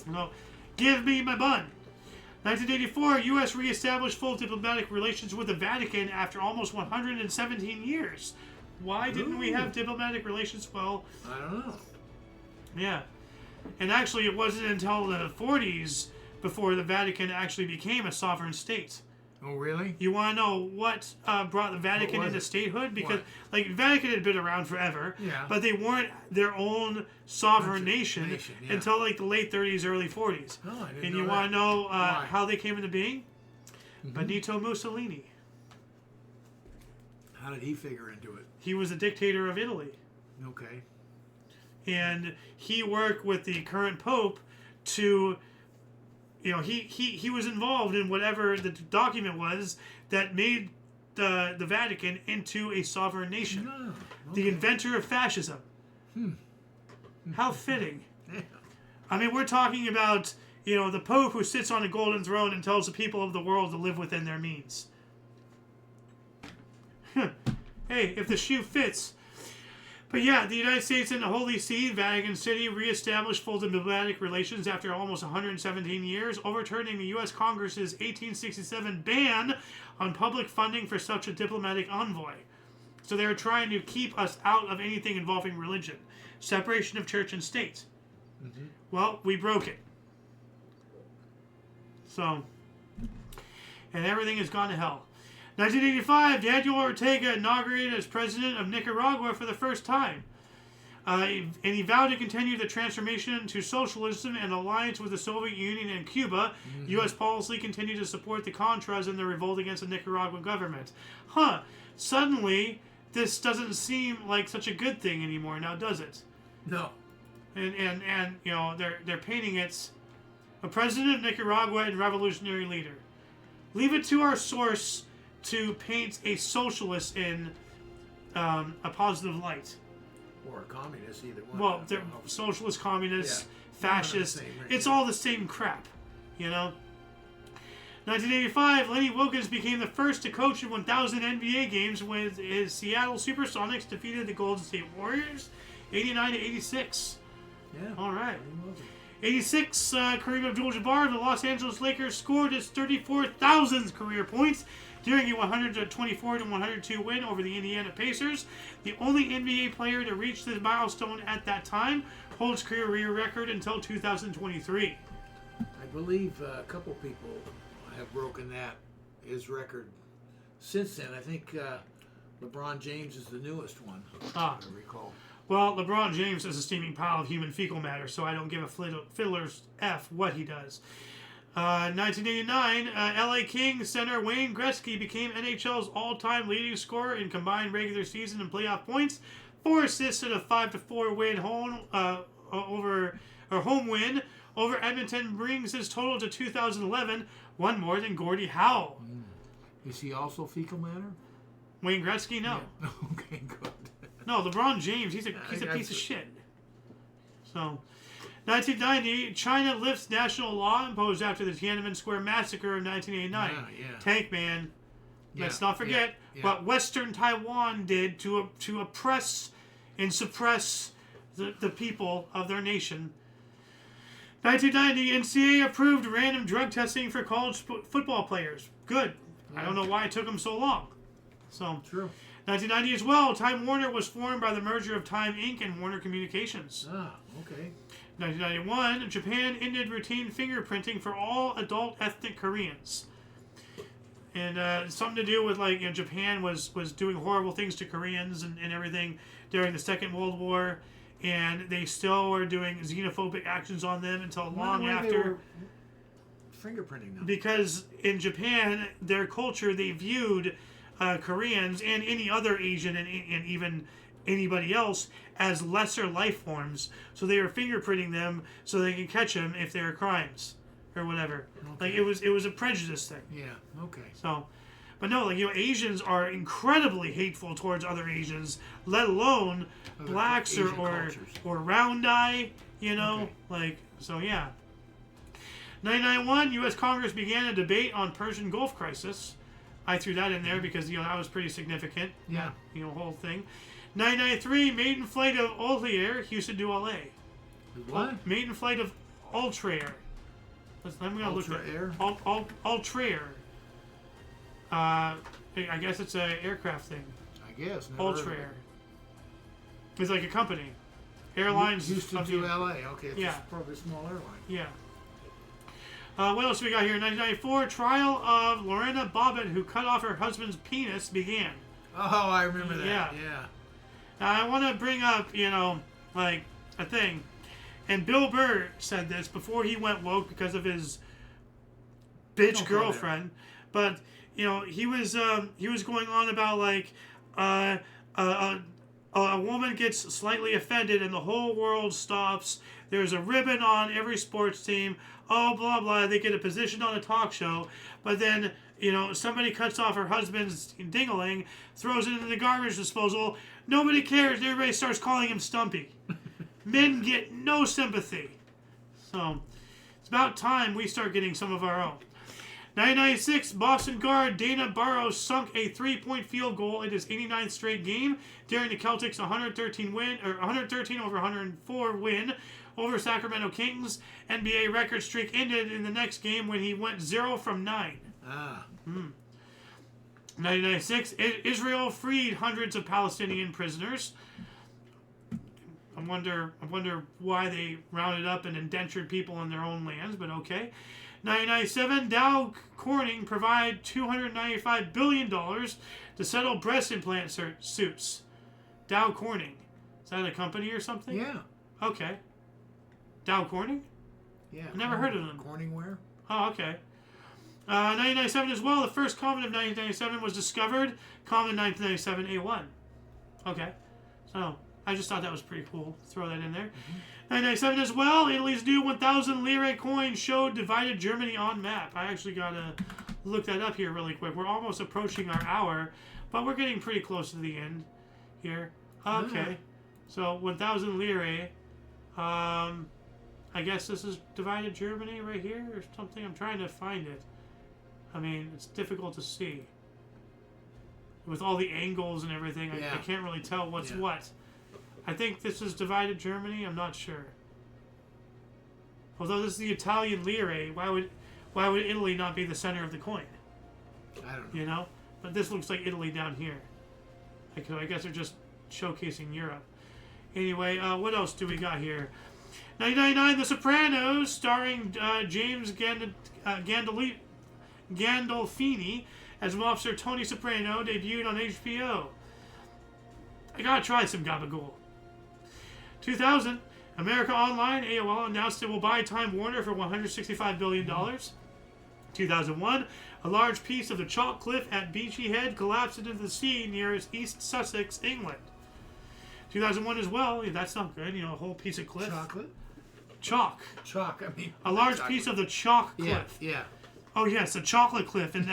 No. Give me my bun. 1984, U.S. reestablished full diplomatic relations with the Vatican after almost 117 years. Why didn't we have diplomatic relations? Well, I don't know. Yeah. And actually, it wasn't until the 40s before the Vatican actually became a sovereign state. Oh, really? You want to know what brought the Vatican into statehood? Because, the Vatican had been around forever, but they weren't their own sovereign nation until, the late 30s, early 40s. Oh, I didn't know And you that. want to know how they came into being? Mm-hmm. Benito Mussolini. How did he figure into it? He was the dictator of Italy. Okay. And he worked with the current pope to... he was involved in whatever the document was that made the Vatican into a sovereign nation. Oh, okay. The inventor of fascism. How fitting. Yeah. I mean, we're talking about, the Pope who sits on a golden throne and tells the people of the world to live within their means. Hey, if the shoe fits. But yeah, the United States and the Holy See, Vatican City, reestablished full diplomatic relations after almost 117 years, overturning the U.S. Congress's 1867 ban on public funding for such a diplomatic envoy. So they were trying to keep us out of anything involving religion. Separation of church and state. Mm-hmm. Well, we broke it. So, and everything has gone to hell. 1985, Daniel Ortega inaugurated as president of Nicaragua for the first time. And he vowed to continue the transformation to socialism and alliance with the Soviet Union and Cuba. Mm-hmm. U.S. policy continued to support the Contras in their revolt against the Nicaraguan government. Suddenly, this doesn't seem like such a good thing anymore now, does it? No. And they're painting it a president of Nicaragua and revolutionary leader. Leave it to our source to paint a socialist in a positive light. Or a communist, either one. Well, they're socialist, communist, fascist. It's all the same crap, 1985, Lenny Wilkens became the first to coach in 1,000 NBA games when his Seattle Supersonics defeated the Golden State Warriors 89-86. Yeah. All right. 86, Kareem Abdul-Jabbar of the Los Angeles Lakers scored his 34,000th career points during a 124-102 win over the Indiana Pacers. The only NBA player to reach this milestone at that time, holds career record until 2023. I believe a couple people have broken his record since then. I think LeBron James is the newest one, if I recall. Well, LeBron James is a steaming pile of human fecal matter, so I don't give a fiddler's F what he does. 1989, LA Kings center Wayne Gretzky became NHL's all-time leading scorer in combined regular season and playoff points. 4 assists in a 5-4 win home win over Edmonton brings his total to 2011, one more than Gordie Howe. Is he also fecal matter? Wayne Gretzky, no. Yeah. Okay, good. No, LeBron James, he's a piece of shit. So, 1990, China lifts national law imposed after the Tiananmen Square massacre of 1989. Yeah. Tank Man. Let's not forget what Western Taiwan did to oppress and suppress the people of their nation 1990, NCAA approved random drug testing for college football players. Good. Yeah. I don't know why it took them so long. So, true. 1990 as well, Time Warner was formed by the merger of Time Inc. and Warner Communications. Ah, okay. 1991, Japan ended routine fingerprinting for all adult ethnic Koreans. And something to do with, like, Japan was doing horrible things to Koreans and everything during the Second World War. And they still were doing xenophobic actions on them until long after. They were fingerprinting them. Because in Japan, their culture, they viewed Koreans and any other Asian and even anybody else as lesser life forms. So they were fingerprinting them so they could catch them if they were crimes or whatever. Okay. Like it was a prejudice thing. Yeah. Okay. So, but no, like Asians are incredibly hateful towards other Asians, let alone other blacks or round eye. Okay. Like so. Yeah. 1991, U.S. Congress began a debate on Persian Gulf crisis. I threw that in there because that was pretty significant. Yeah. Whole thing. 1993, maiden flight of yesteryear, Houston to LA. What? Maiden flight of yesteryear. I'm gonna look at yesteryear. I guess it's an aircraft thing. I guess. Yesteryear. It's like a company. Airlines. Houston to LA. Okay. It's probably a small airline. Yeah. What else we got here? 1994, trial of Lorena Bobbitt, who cut off her husband's penis, began. Oh, I remember that. Yeah. Now, I want to bring up, like, a thing. And Bill Burr said this before he went woke because of his bitch girlfriend. But, he was going on about, like, a woman gets slightly offended and the whole world stops. There's a ribbon on every sports team. Oh, blah, blah. They get a position on a talk show. But then, somebody cuts off her husband's ding-a-ling, throws it into the garbage disposal. Nobody cares. Everybody starts calling him Stumpy. Men get no sympathy. So, it's about time we start getting some of our own. 1996, Boston guard Dana Barros sunk a 3-point field goal in his 89th straight game during the Celtics' 113 over 104 win over Sacramento Kings. NBA record streak ended in the next game when he went 0 from 9. 1996, Israel freed hundreds of Palestinian prisoners. I wonder why they rounded up and indentured people in their own lands, but okay. 1997, Dow Corning provide $295 billion to settle breast implant suits. Dow Corning. Is that a company or something? Yeah. Okay. Dow Corning? Yeah. I never heard of them. Corningware? Oh, okay. 1997 as well. The first comet of 1997 was discovered. Comet 1997 A1. Okay. So, I just thought that was pretty cool. Throw that in there. 1997 as well. Italy's new 1,000 lire coin showed divided Germany on map. I actually got to look that up here really quick. We're almost approaching our hour, but we're getting pretty close to the end here. Okay. So, 1,000 lire. I guess this is divided Germany right here or something. I'm trying to find it. I mean, it's difficult to see. With all the angles and everything, I can't really tell what's what. I think this is divided Germany. I'm not sure. Although this is the Italian lire, why would Italy not be the center of the coin? I don't know. But this looks like Italy down here. I guess they're just showcasing Europe. Anyway, what else do we got here? 1999, The Sopranos, starring James Gandolfini as Officer Tony Soprano, debuted on HBO. I gotta try some gabagool. 2000, America Online, AOL, announced it will buy Time Warner for $165 billion. 2001, a large piece of the chalk cliff at Beachy Head collapsed into the sea near East Sussex, England. 2001 as well, that's not good, a whole piece of cliff. Chocolate? Chalk. Chalk, I mean. A large piece of the chalk cliff. Yeah. Oh yes, a chocolate cliff in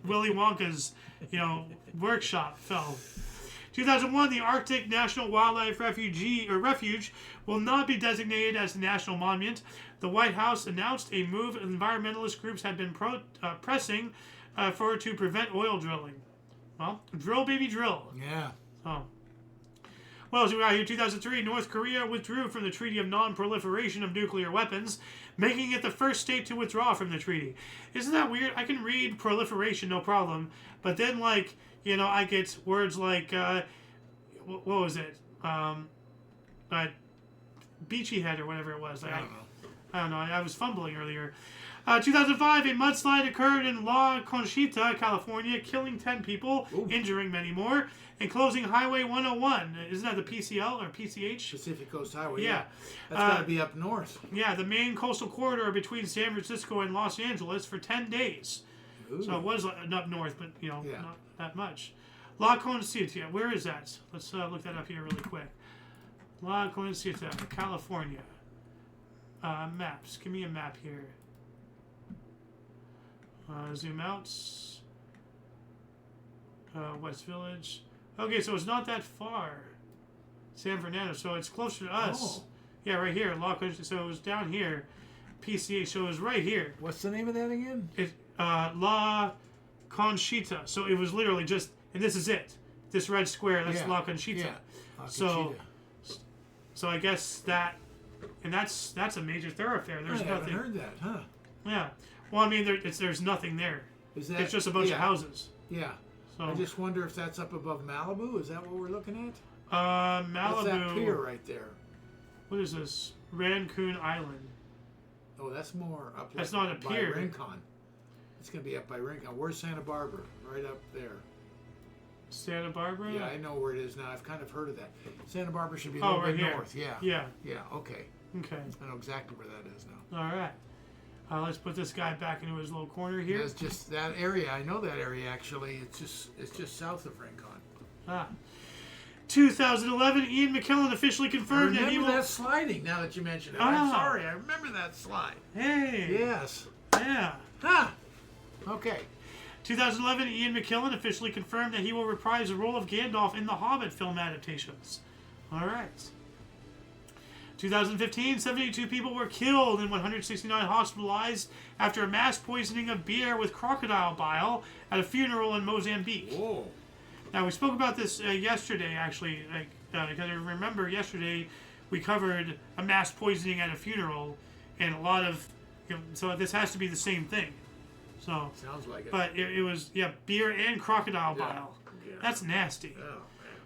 Willy Wonka's, workshop fell. 2001, the Arctic National Wildlife Refuge will not be designated as a national monument. The White House announced a move environmentalist groups had been pressing to prevent oil drilling. Well, drill baby drill. Yeah. Oh. What else we got here? 2003, North Korea withdrew from the Treaty of Non-Proliferation of Nuclear Weapons, making it the first state to withdraw from the treaty. Isn't that weird? I can read proliferation, no problem, but then, like, you know, I get words like, what was it? Beachy Head or whatever it was. I don't know. I was fumbling earlier. 2005, a mudslide occurred in La Conchita, California, killing 10 people, injuring many more, and closing Highway 101. Isn't that the PCL or PCH? Pacific Coast Highway. Yeah. That's got to be up north. Yeah, the main coastal corridor between San Francisco and Los Angeles for 10 days. Ooh. So it was up north, but, you know, not that much. La Conchita, where is that? Let's look that up here really quick. La Conchita, California. Maps. Give me a map here. Zoom out. West Village. Okay, so it's not that far. San Fernando, so it's closer to us. Oh. Yeah, right here. La Conchita. So it was down here. PCH, so it was right here. What's the name of that again? La Conchita. So it was literally just, and this is it. This red square, that's La Conchita. Yeah. La Conchita. So I guess that, and that's a major thoroughfare. There's nothing. I haven't heard that, huh? Yeah. Well, I mean, there's nothing there. It's just a bunch of houses. Yeah. So I just wonder if that's up above Malibu. Is that what we're looking at? Malibu. That's that pier right there. What is this? Raccoon Island. Oh, that's more up. That's not a pier. By Rincon. It's gonna be up by Rincon. Where's Santa Barbara? Right up there. Santa Barbara? Yeah, I know where it is now. I've kind of heard of that. Santa Barbara should be a little bit north. Yeah. Yeah. Yeah. Okay. Okay. I know exactly where that is now. All right. Let's put this guy back into his little corner here. It's just that area. I know that area actually. It's just south of Rincon. 2011, Ian McKellen officially confirmed that he will. Remember that sliding? Now that you mention it, I'm sorry. I remember that slide. Hey. Yes. Yeah. Huh. Okay. 2011, Ian McKellen officially confirmed that he will reprise the role of Gandalf in the Hobbit film adaptations. All right. 2015, 72 people were killed and 169 hospitalized after a mass poisoning of beer with crocodile bile at a funeral in Mozambique. Whoa. Now, we spoke about this yesterday, actually, because I remember yesterday we covered a mass poisoning at a funeral, and a lot of, so this has to be the same thing. So sounds like it. But it was, beer and crocodile bile. Yeah. That's nasty. Oh, man.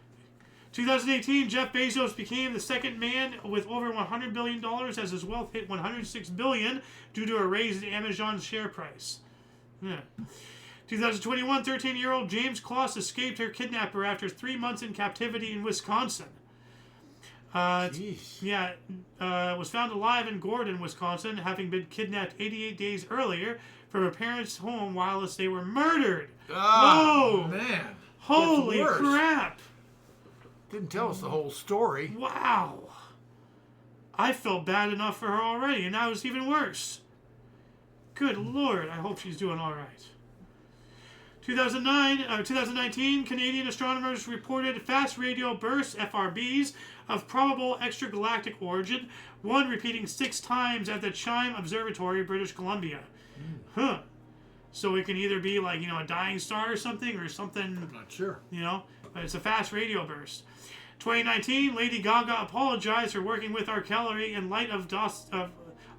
2018, Jeff Bezos became the second man with over $100 billion as his wealth hit $106 billion due to a raise in Amazon's share price. Yeah. 2021, 13-year-old James Kloss escaped her kidnapper after 3 months in captivity in Wisconsin. Was found alive in Gordon, Wisconsin, having been kidnapped 88 days earlier from her parents' home whilst they were murdered. Oh, man. Holy crap. Didn't tell us the whole story. Wow. I felt bad enough for her already, and now it's even worse. Good Lord, I hope she's doing all right. 2019, Canadian astronomers reported fast radio bursts, FRBs, of probable extragalactic origin, one repeating 6 times at the Chime Observatory, British Columbia. Huh. So it can either be like, a dying star or something, I'm not sure. But it's a fast radio burst. 2019, Lady Gaga apologized for working with R. Kelly in light of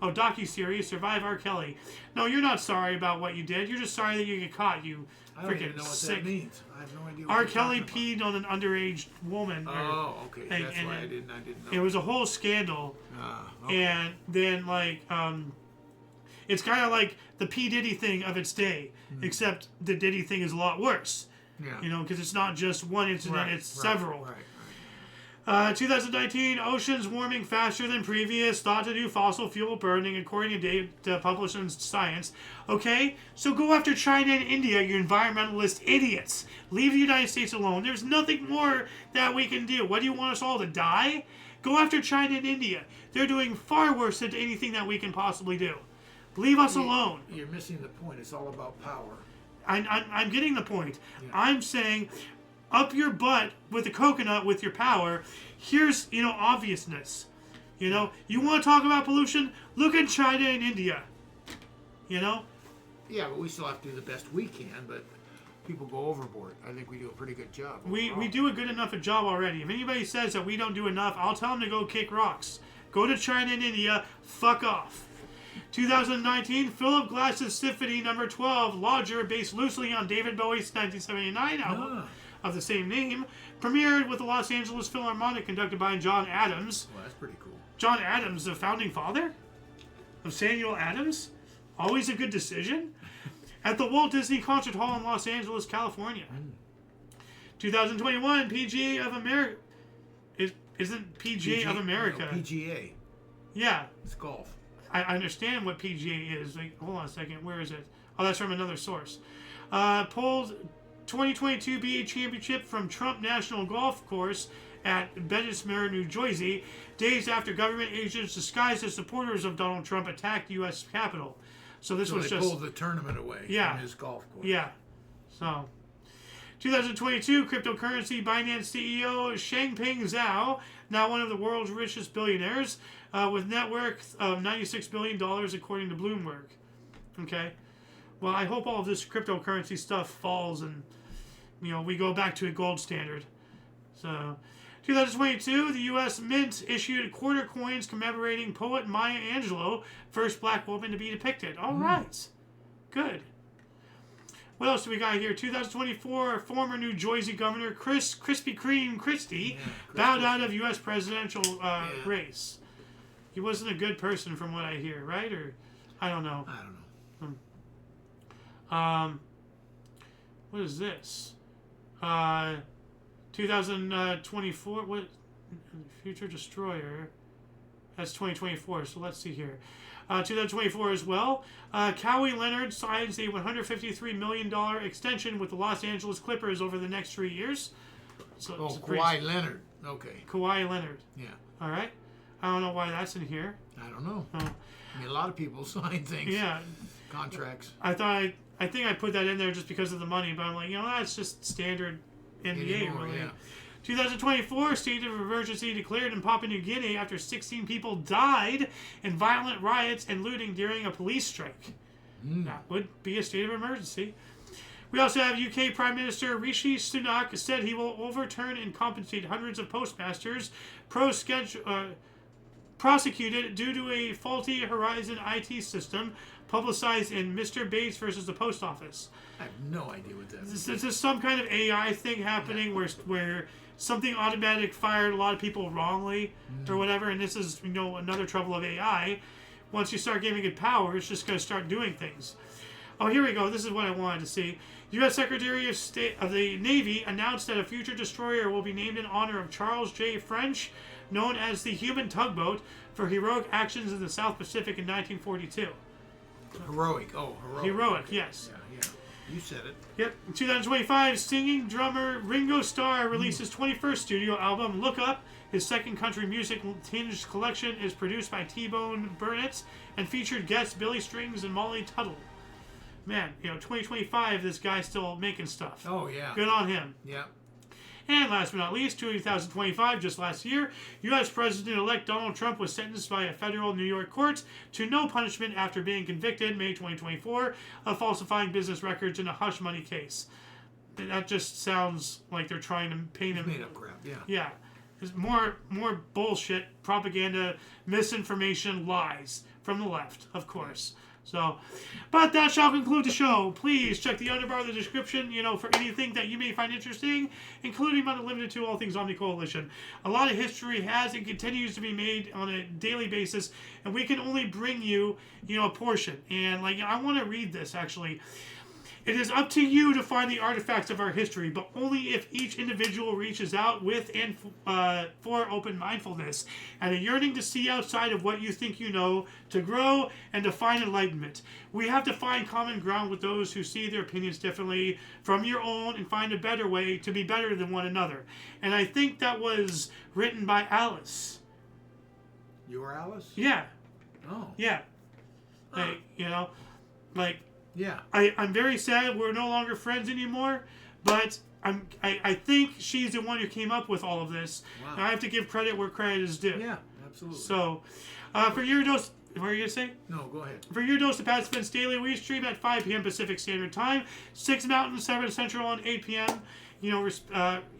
docuseries Survive R. Kelly. No, you're not sorry about what you did. You're just sorry that you get caught, you I don't even know what that means. I have no idea what R. Kelly peed on an underage woman. Oh, okay. That's why I didn't know. It was a whole scandal. Okay. And then, it's kind of like the P. Diddy thing of its day, except the Diddy thing is a lot worse. Yeah. Because it's not just one incident, it's several. Right. 2019, oceans warming faster than previous, thought to do fossil fuel burning, according to data published in Science. Okay, so go after China and India, you environmentalist idiots. Leave the United States alone. There's nothing more that we can do. What do you want us all to die? Go after China and India. They're doing far worse than anything that we can possibly do. Leave us alone. You're missing the point. It's all about power. I'm getting the point. Yeah. I'm saying, up your butt with the coconut with your power. Here's, obviousness. You want to talk about pollution? Look at China and India. Yeah, but we still have to do the best we can. But people go overboard. I think we do a pretty good job. We do a good enough a job already. If anybody says that we don't do enough, I'll tell them to go kick rocks. Go to China and India. Fuck off. 2019, Philip Glass's Symphony No. 12, Lodger, based loosely on David Bowie's 1979 album of the same name, premiered with the Los Angeles Philharmonic, conducted by John Adams. Well, that's pretty cool. John Adams, the founding father of Samuel Adams. Always a good decision. At the Walt Disney Concert Hall in Los Angeles, California. 2021, PGA of America. Isn't PGA of America? No, PGA. Yeah. It's golf. I understand what PGA is. Like, hold on a second. Where is it? Oh, that's from another source. Pulled 2022 BA Championship from Trump National Golf Course at Bedford, New Jersey, days after government agents disguised as supporters of Donald Trump attacked U.S. Capitol. So this was they just... pulled the tournament away from his golf course. Yeah. So... 2022, cryptocurrency Binance CEO Changpeng Zhao, now one of the world's richest billionaires, with net worth of $96 billion according to Bloomberg. Okay. Well, I hope all of this cryptocurrency stuff falls and, we go back to a gold standard. So, 2022, the U.S. Mint issued quarter coins commemorating poet Maya Angelou, first black woman to be depicted. All right. Good. What else do we got here? 2024, former New Jersey Governor Krispy Kreme Christie bowed out of U.S. presidential race. He wasn't a good person from what I hear, right? Or, I don't know. What is this? 2024, what? Future Destroyer. That's 2024, so let's see here. 2024 as well. Kawhi Leonard signs a $153 million extension with the Los Angeles Clippers over the next 3 years. So Kawhi Leonard. Okay. Kawhi Leonard. Yeah. All right. I don't know why that's in here. I don't know. I mean, a lot of people sign things. Yeah. Contracts. I think I put that in there just because of the money, but I'm like, that's just standard NBA, really. Yeah. 2024, state of emergency declared in Papua New Guinea after 16 people died in violent riots and looting during a police strike. That would be a state of emergency. We also have UK Prime Minister Rishi Sunak said he will overturn and compensate hundreds of postmasters prosecuted due to a faulty Horizon IT system publicized in Mr. Bates versus the Post Office. I have no idea what that is. This is some kind of AI thing happening where something automatic fired a lot of people wrongly or whatever, and this is another trouble of AI. Once you start giving it power, it's just going to start doing things. Oh, here we go. This is what I wanted to see. U.S. Secretary of State of the Navy announced that a future destroyer will be named in honor of Charles J. French, known as the Human Tugboat, for heroic actions in the South Pacific in 1942. Heroic. Oh, heroic. Heroic, yes. Yeah. You said it. Yep. In 2025, singing drummer Ringo Starr released his 21st studio album, Look Up. His second country music tinged collection is produced by T-Bone Burnett and featured guests Billy Strings and Molly Tuttle. Man, 2025, this guy's still making stuff. Oh, yeah. Good on him. Yeah. And last but not least, 2025, just last year, U.S. President-elect Donald Trump was sentenced by a federal New York court to no punishment after being convicted, May 2024, of falsifying business records in a hush money case. That just sounds like they're trying to paint him. Made up crap, yeah. Yeah. There's more bullshit, propaganda, misinformation, lies from the left, of course. So, but that shall conclude the show. Please check the underbar of the description, for anything that you may find interesting, including but not limited to all things Omni Coalition. A lot of history has and continues to be made on a daily basis, and we can only bring you, a portion. And, I want to read this, actually. It is up to you to find the artifacts of our history, but only if each individual reaches out with and for open mindfulness and a yearning to see outside of what you think you know, to grow and to find enlightenment. We have to find common ground with those who see their opinions differently from your own and find a better way to be better than one another. And I think that was written by Alice. Your Alice? Yeah. Oh. Yeah. Yeah. I'm very sad we're no longer friends anymore, but I think she's the one who came up with all of this. Wow. And I have to give credit where credit is due. Yeah, absolutely. So, for your dose What are you going to say? No, go ahead. For your dose of Pat Spence Daily, we stream at 5 p.m. Pacific Standard Time, 6 Mountain, 7 Central, and 8 p.m.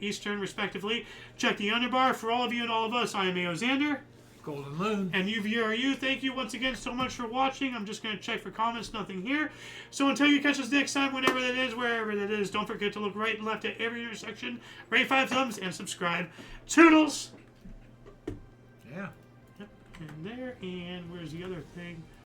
Eastern, respectively. Check the underbar. For all of you and all of us, I am A.O. Xander. Golden Loon. And UVRU, thank you once again so much for watching. I'm just going to check for comments, nothing here. So until you catch us next time, whenever that is, wherever that is, don't forget to look right and left at every intersection, rate 5 thumbs, and subscribe. Toodles! Yeah. Yep, and there, and where's the other thing?